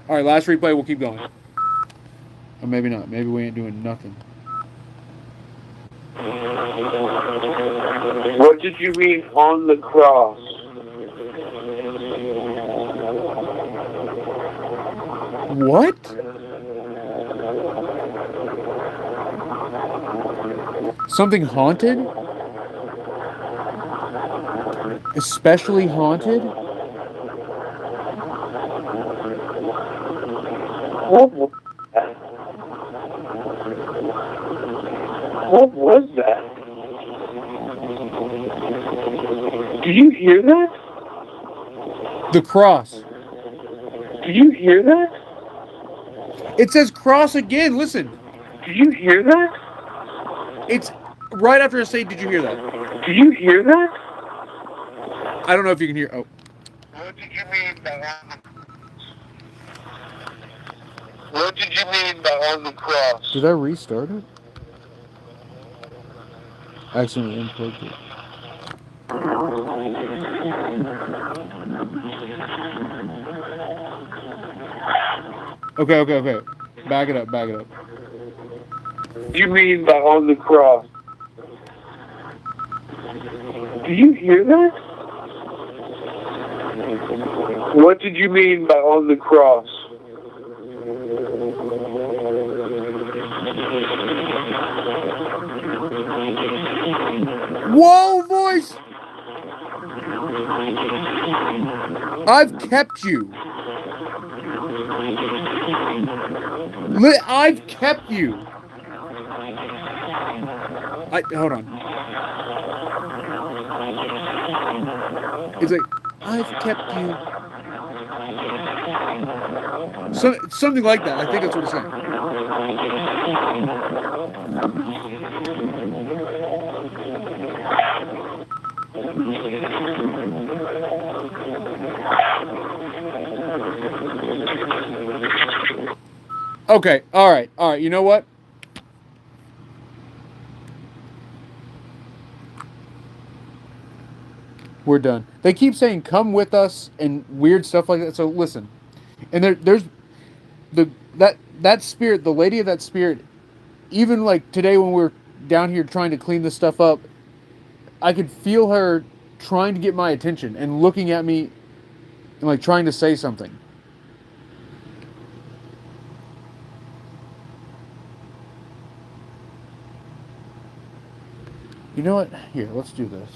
all right, last replay. We'll keep going. Or maybe not. Maybe we ain't doing nothing. What did you mean on the cross? What? Something haunted? Especially haunted? What was that? Did you hear that? The cross. Did you hear that? It says cross again. Listen. Did you hear that? It's right after I say, did you hear that? Did you hear that? I don't know if you can hear. Oh. What did you mean by What did you mean by on the cross? Did I restart it? I accidentally unplugged it. Okay. Back it up. What do you mean by on the cross? Do you hear that? What did you mean by on the cross? Whoa, voice! I've kept you. I've kept you. Hold on. It's like, I've kept you. Something like that. I think that's what it's saying. Okay, all right. You know what? We're done. They keep saying, come with us, and weird stuff like that. So listen. And there's that spirit, the lady of that spirit, even like today when we were down here trying to clean this stuff up, I could feel her trying to get my attention and looking at me and like trying to say something. You know what? Here, let's do this.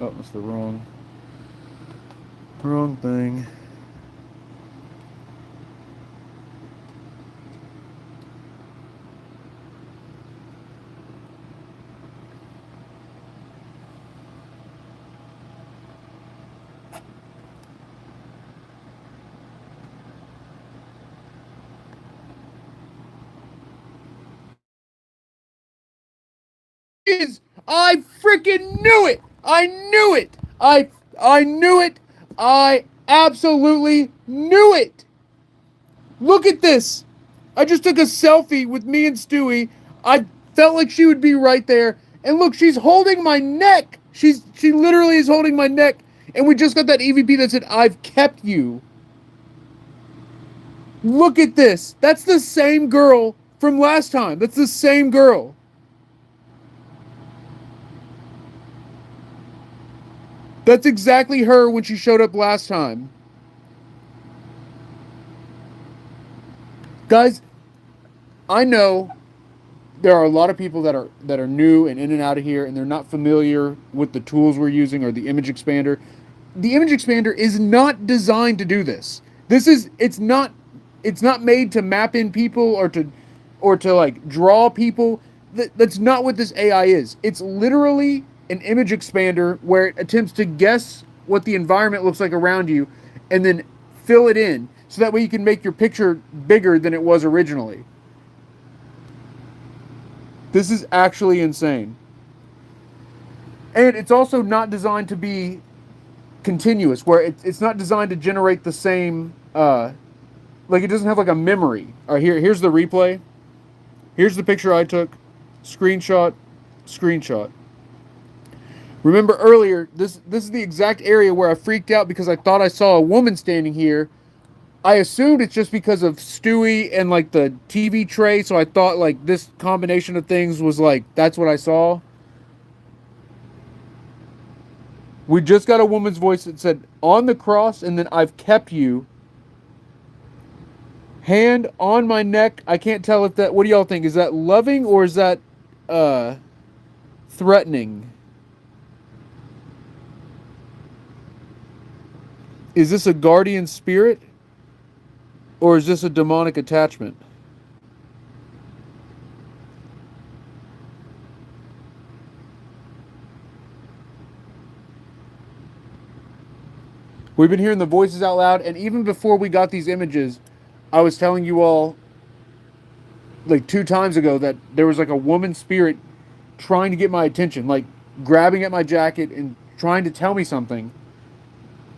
Oh, that's the wrong thing. Is I freaking knew it! I knew it! I knew it! I absolutely knew it! Look at this! I just took a selfie with me and Stewie. I felt like she would be right there. And look, she's holding my neck. She literally is holding my neck. And we just got that EVP that said, I've kept you. Look at this. That's the same girl from last time. That's the same girl. That's exactly her when she showed up last time. Guys, I know there are a lot of people that are new and in and out of here and they're not familiar with the tools we're using or the image expander. The image expander is not designed to do this. It's not made to map in people or to like draw people. That's not what this AI is. It's literally an image expander where it attempts to guess what the environment looks like around you and then fill it in so that way you can make your picture bigger than it was originally. This is actually insane. And it's also not designed to be continuous, where it's not designed to generate the same, like it doesn't have like a memory. All right, here's the replay. Here's the picture I took. Screenshot, screenshot. Remember earlier, this is the exact area where I freaked out because I thought I saw a woman standing here. I assumed it's just because of Stewie and like the TV tray, so I thought like this combination of things was like that's what I saw. We just got a woman's voice that said on the cross and then I've kept you. Hand on my neck. I can't tell if that, what do y'all think? Is that loving or is that uh threatening? Is this a guardian spirit or is this a demonic attachment? We've been hearing the voices out loud, and even before we got these images, I was telling you all like 2 times ago that there was like a woman spirit trying to get my attention, like grabbing at my jacket and trying to tell me something.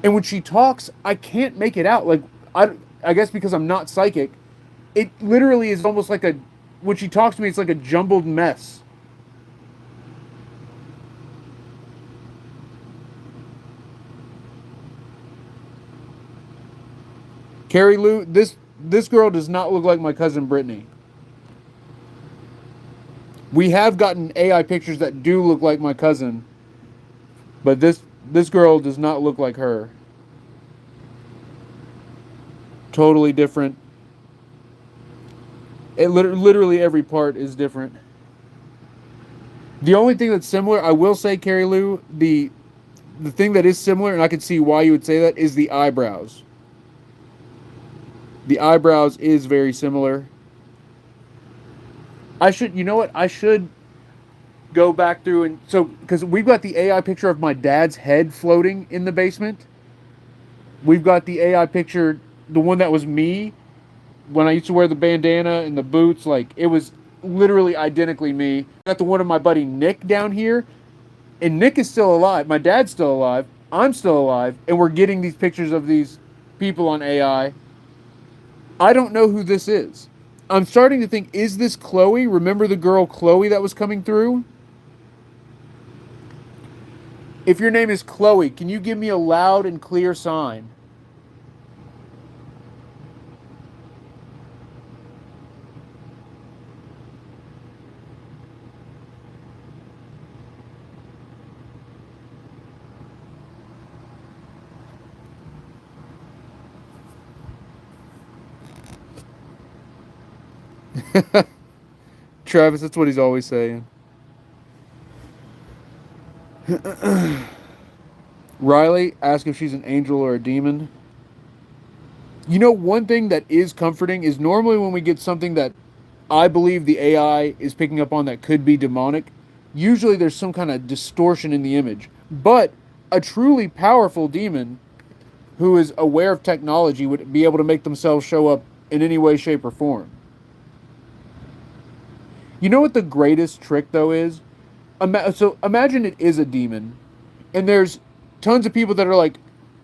And when she talks, I can't make it out. Like I guess because I'm not psychic, it literally is almost like a when she talks to me, it's like a jumbled mess. Carrie Lou, this girl does not look like my cousin Brittany. We have gotten AI pictures that do look like my cousin, but this girl does not look like her. Totally different. Literally every part is different. The only thing that's similar, I will say, Carrie Lou, the thing that is similar, and I can see why you would say that, is the eyebrows. The eyebrows is very similar. You know what? I should go back through and so because we've got the AI picture of my dad's head floating in the basement. We've got the AI picture, the one that was me when I used to wear the bandana and the boots. Like it was literally identically me. Got the one of my buddy Nick down here, and Nick is still alive. My dad's still alive. I'm still alive, and we're getting these pictures of these people on AI. I don't know who this is. I'm starting to think, is this Chloe? Remember the girl Chloe that was coming through? If your name is Chloe, can you give me a loud and clear sign? Travis, that's what he's always saying. Riley asks if she's an angel or a demon. You know, one thing that is comforting is normally when we get something that I believe the AI is picking up on that could be demonic, usually there's some kind of distortion in the image. But a truly powerful demon who is aware of technology would be able to make themselves show up in any way, shape, or form. You know what the greatest trick, though, is? So imagine it is a demon, and there's tons of people that are like,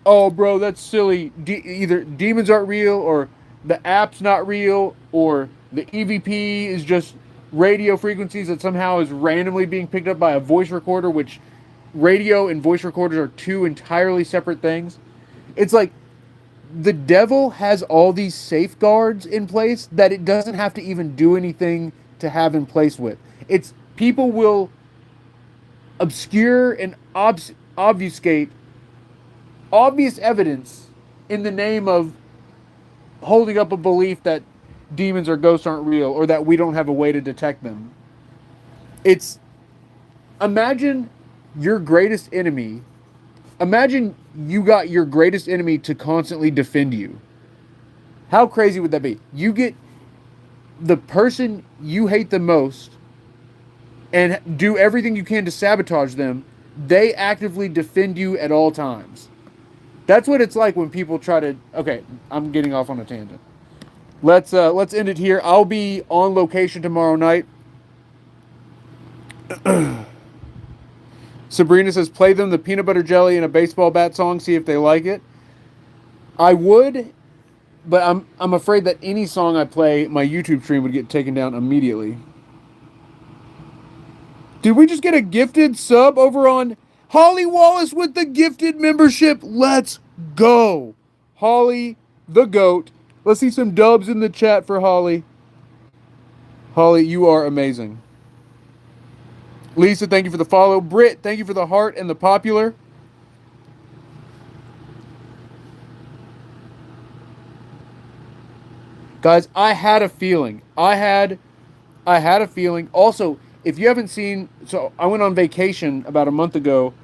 "Oh, bro, that's silly. Either demons aren't real, or the app's not real, or the EVP is just radio frequencies that somehow is randomly being picked up by a voice recorder," which radio and voice recorders are two entirely separate things. It's like the devil has all these safeguards in place that it doesn't have to even do anything to have in place with. It's people will obscure and obfuscate obvious evidence in the name of holding up a belief that demons or ghosts aren't real or that we don't have a way to detect them. It's imagine your greatest enemy. Imagine you got your greatest enemy to constantly defend you. How crazy would that be? You get the person you hate the most and do everything you can to sabotage them. They actively defend you at all times. That's what it's like when people try to. Okay, I'm getting off on a tangent. Let's end it here. I'll be on location tomorrow night. Sabrina says, play them the peanut butter jelly and a baseball bat song, see if they like it. I would, but I'm afraid that any song I play, my YouTube stream would get taken down immediately. Did we just get a gifted sub over on Holly Wallace with the gifted membership? Let's go. Holly, the GOAT. Let's see some dubs in the chat for Holly. Holly, you are amazing. Lisa, thank you for the follow. Britt, thank you for the heart and the popular. Guys, I had a feeling. I had a feeling. Also, if you haven't seen, so I went on vacation about a month ago,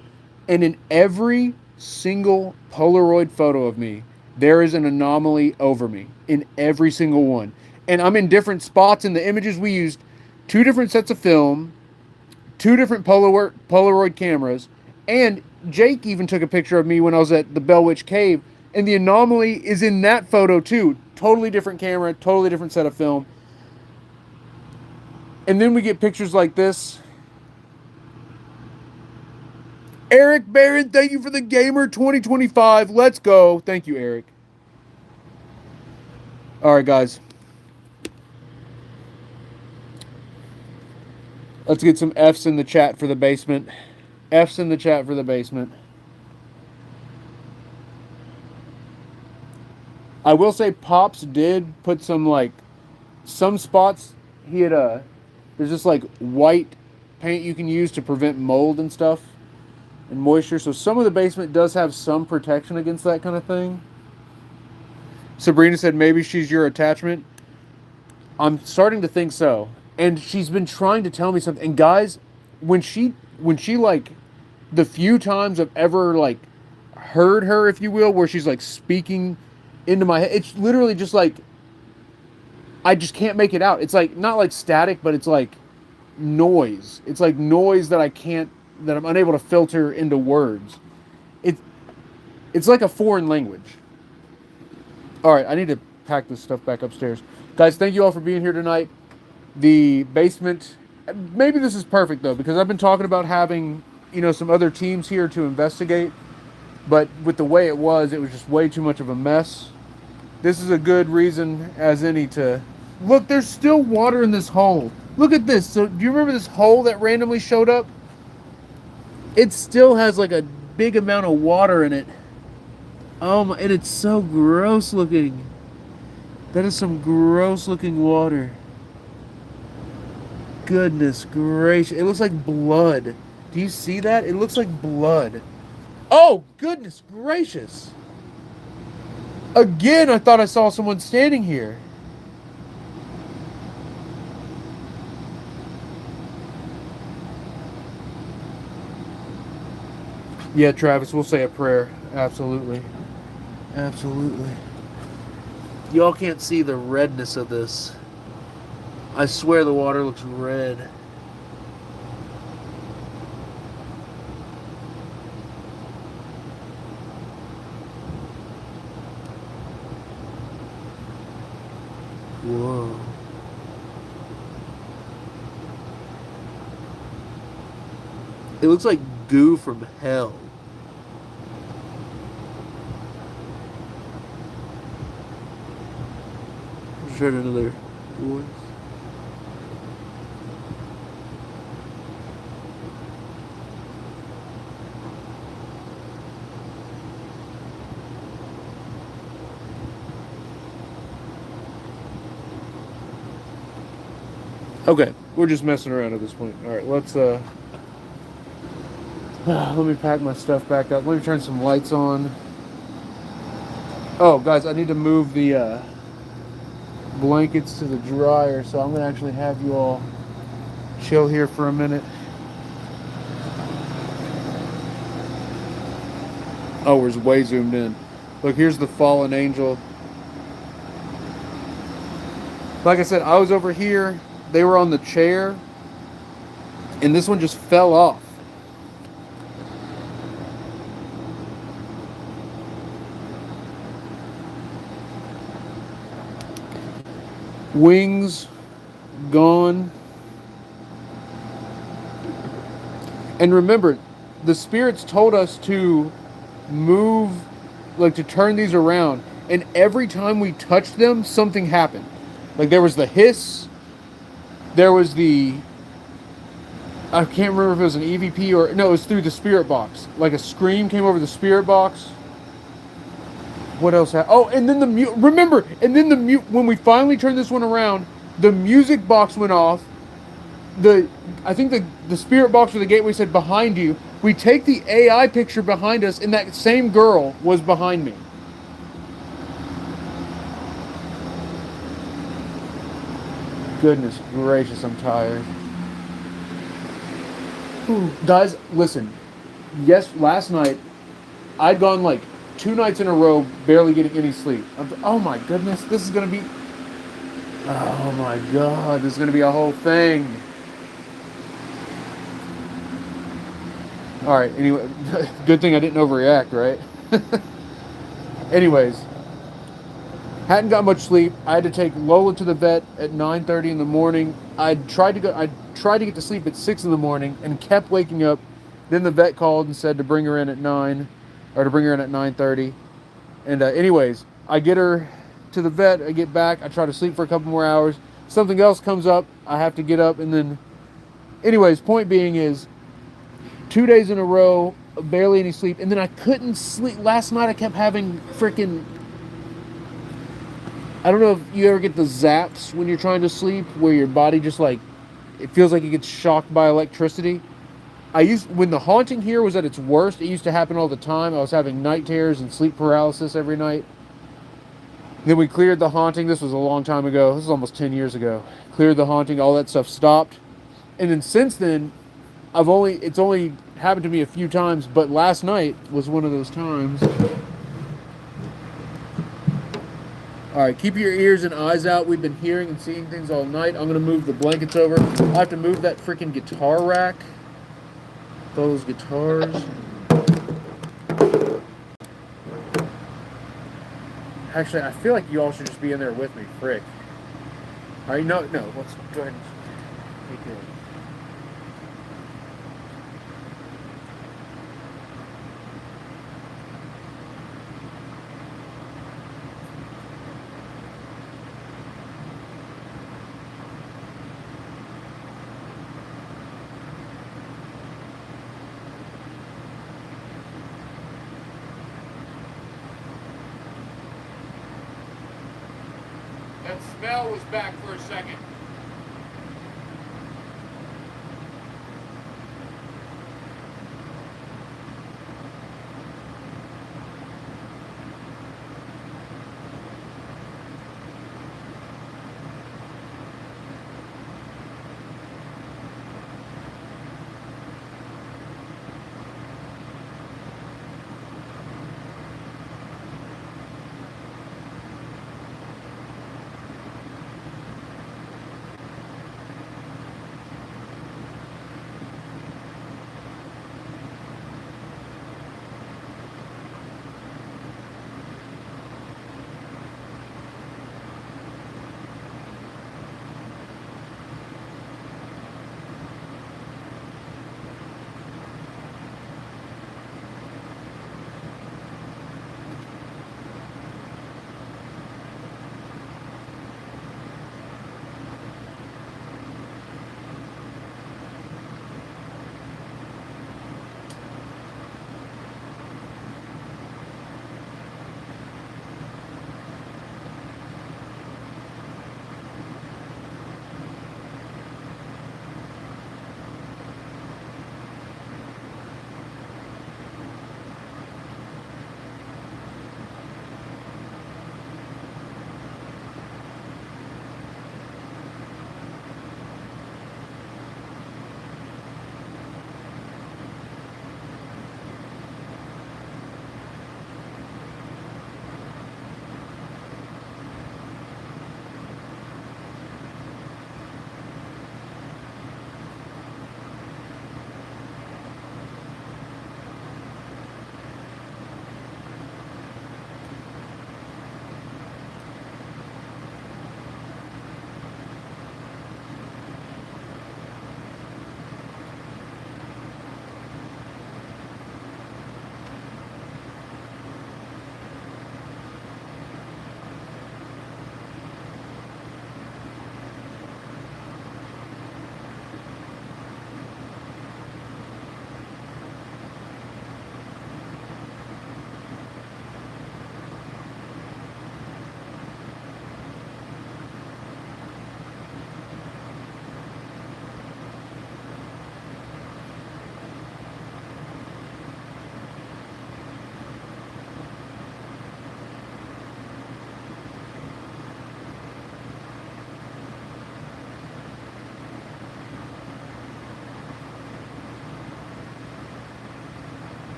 and in every single Polaroid photo of me, there is an anomaly over me. In every single one. And I'm in different spots in the images. We used 2 different sets of film, 2 different Polaroid cameras, and Jake even took a picture of me when I was at the Bell Witch Cave, and the anomaly is in that photo too. Totally different camera, totally different set of film. And then we get pictures like this. Eric Barron, thank you for the Gamer 2025. Let's go. Thank you, Eric. All right, guys. Let's get some F's in the chat for the basement. F's in the chat for the basement. I will say Pops did put some, like, some spots. He had there's just, like, white paint you can use to prevent mold and stuff and moisture. So some of the basement does have some protection against that kind of thing. Sabrina said maybe she's your attachment. I'm starting to think so. And she's been trying to tell me something. And guys, when she like, the few times I've ever, like, heard her, if you will, where she's, like, speaking into my head, it's literally just like, I just can't make it out. It's like, not like static, but it's like noise. It's like noise that that I'm unable to filter into words. It's like a foreign language. All right, I need to pack this stuff back upstairs. Guys, thank you all for being here tonight. The basement, maybe this is perfect though, because I've been talking about having, some other teams here to investigate, but with the way it was just way too much of a mess. This is a good reason as any to look. There's still water in this hole. Look at this. So do you remember this hole that randomly showed up? It still has like a big amount of water in it. Oh my, and it's so gross looking. That is some gross looking water. Goodness gracious. It looks like blood. Do you see that? It looks like blood. Oh, goodness gracious. Again, I thought I saw someone standing here. Yeah, Travis, we'll say a prayer. Absolutely. Absolutely. Y'all can't see the redness of this. I swear the water looks red. Whoa. It looks like goo from hell. Let's try another voice. Okay, we're just messing around at this point. All right, let's let me pack my stuff back up. Let me turn some lights on. Oh, guys, I need to move the blankets to the dryer, so I'm gonna actually have you all chill here for a minute. Oh, we're way zoomed in. Look, here's the fallen angel. Like I said, I was over here. They were on the chair, and this one just fell off. Wings gone. And remember, the spirits told us to move, like to turn these around. And every time we touched them, something happened. Like there was the hiss, there was the, I can't remember if it was an EVP or, no, it was through the spirit box. Like a scream came over the spirit box. What else happened? Oh, and then the mute, remember, and then the mute, when we finally turned this one around, the music box went off. I think the spirit box or the gateway said behind you. We take the AI picture behind us, and that same girl was behind me. Goodness gracious, I'm tired. Ooh, guys, listen. Yes, last night I'd gone like 2 nights in a row, barely getting any sleep. Oh my goodness, this is gonna be. Oh my god, this is gonna be a whole thing. All right. Anyway, good thing I didn't overreact, right? Anyways, hadn't got much sleep. I had to take Lola to the vet at 9:30 in the morning. I tried to get to sleep at 6 in the morning and kept waking up. Then the vet called and said to bring her in at 9, or to bring her in at 9:30. And anyways, I get her to the vet. I get back. I try to sleep for a couple more hours. Something else comes up. I have to get up, and then, anyways, point being is, 2 days in a row, barely any sleep, and then I couldn't sleep. Last night I kept having freaking, I don't know if you ever get the zaps when you're trying to sleep, where your body just like, it feels like it gets shocked by electricity. When the haunting here was at its worst, it used to happen all the time. I was having night terrors and sleep paralysis every night. Then we cleared the haunting. This was a long time ago. This was almost 10 years ago. Cleared the haunting, all that stuff stopped. And then since then, it's only happened to me a few times, but last night was one of those times. All right, keep your ears and eyes out. We've been hearing and seeing things all night. I'm gonna move the blankets over. I have to move that freaking guitar rack. Those guitars. Actually, I feel like you all should just be in there with me. Frick. All right, no, let's go ahead and take it. That smell was back for a second.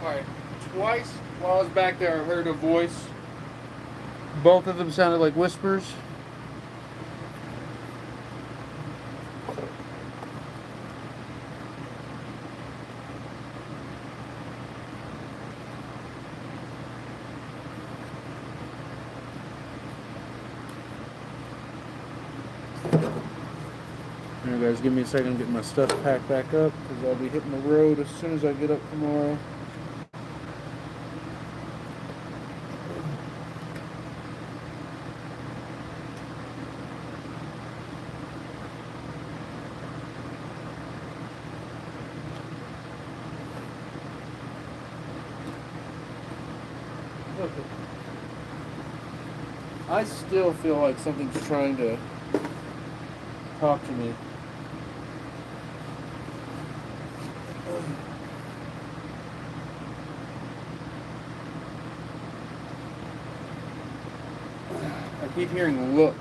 Alright, twice while I was back there, I heard a voice. Both of them sounded like whispers. Alright guys, give me a second to get my stuff packed back up because I'll be hitting the road as soon as I get up tomorrow. Look, I still feel like something's trying to talk to me. I keep hearing look.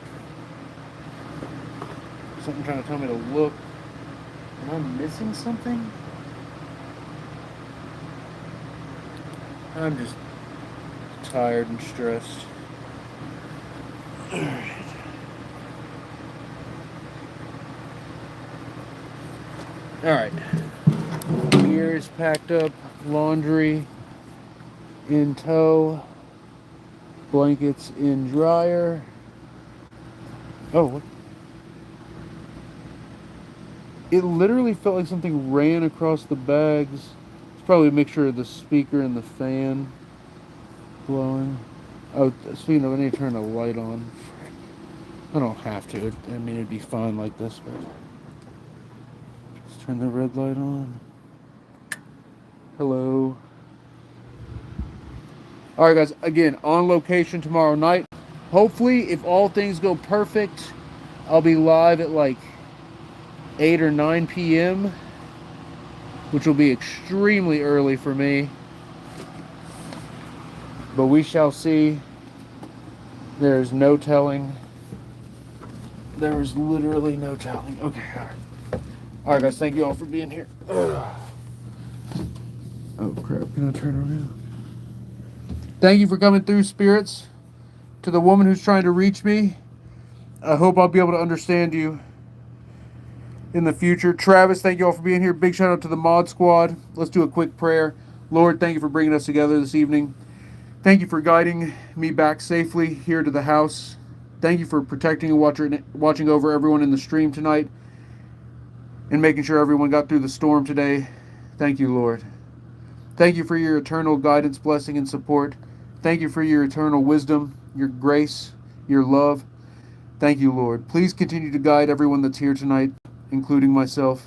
Something trying to tell me to look. Am I missing something? I'm just tired and stressed. Alright. Alright. Gear is packed up. Laundry in tow. Blankets in dryer. Oh, what? It literally felt like something ran across the bags. It's probably a mixture of the speaker and the fan blowing. Oh, speaking of, I need to turn the light on. I don't have to. I mean, it'd be fine like this, but let's turn the red light on. Hello. Alright guys, again, on location tomorrow night. Hopefully, if all things go perfect, I'll be live at like 8 or 9 p.m., which will be extremely early for me. But we shall see. There's no telling. There is literally no telling. Okay, alright. Alright guys, thank you all for being here. Ugh. Oh crap, can I turn around? Thank you for coming through, spirits. To the woman who's trying to reach me, I hope I'll be able to understand you in the future. Travis, thank you all for being here. Big shout out to the mod squad. Let's do a quick prayer. Lord, thank you for bringing us together this evening. Thank you for guiding me back safely here to the house. Thank you for protecting and watching over everyone in the stream tonight and making sure everyone got through the storm today. Thank you, Lord. Thank you for your eternal guidance, blessing, and support. Thank you for your eternal wisdom, your grace, your love. Thank you, Lord. Please continue to guide everyone that's here tonight, including myself.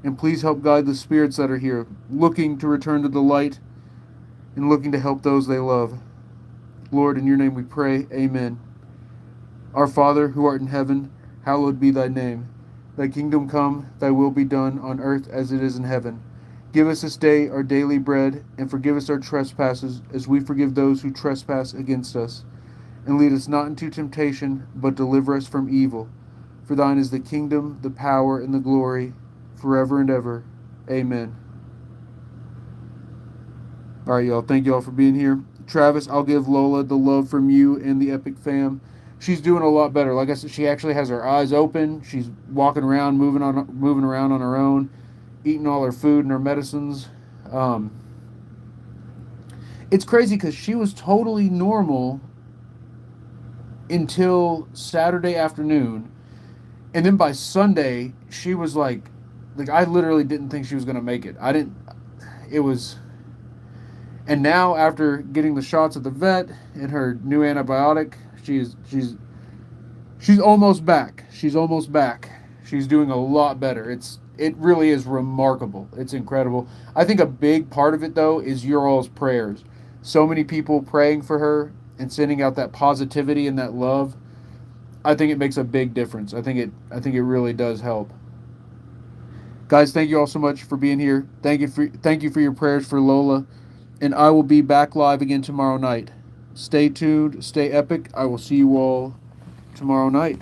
And please help guide the spirits that are here, looking to return to the light and looking to help those they love. Lord, in your name we pray. Amen. Our Father, who art in heaven, hallowed be thy name. Thy kingdom come, thy will be done on earth as it is in heaven. Give us this day our daily bread, and forgive us our trespasses, as we forgive those who trespass against us. And lead us not into temptation, but deliver us from evil. For thine is the kingdom, the power, and the glory, forever and ever. Amen. All right, y'all. Thank you all for being here. Travis, I'll give Lola the love from you and the Epic fam. She's doing a lot better. Like I said, she actually has her eyes open. She's walking around, moving around on her own, eating all her food and her medicines. It's crazy because she was totally normal until Saturday afternoon, and then by Sunday she was like I literally didn't think she was gonna make it. And now after getting the shots at the vet and her new antibiotic, she's almost back. She's almost back. She's doing a lot better. It really is remarkable. It's incredible. I think a big part of it, though, is your all's prayers. So many people praying for her and sending out that positivity and that love. I think it makes a big difference. I think it really does help. Guys, thank you all so much for being here. Thank you for your prayers for Lola. And I will be back live again tomorrow night. Stay tuned. Stay epic. I will see you all tomorrow night.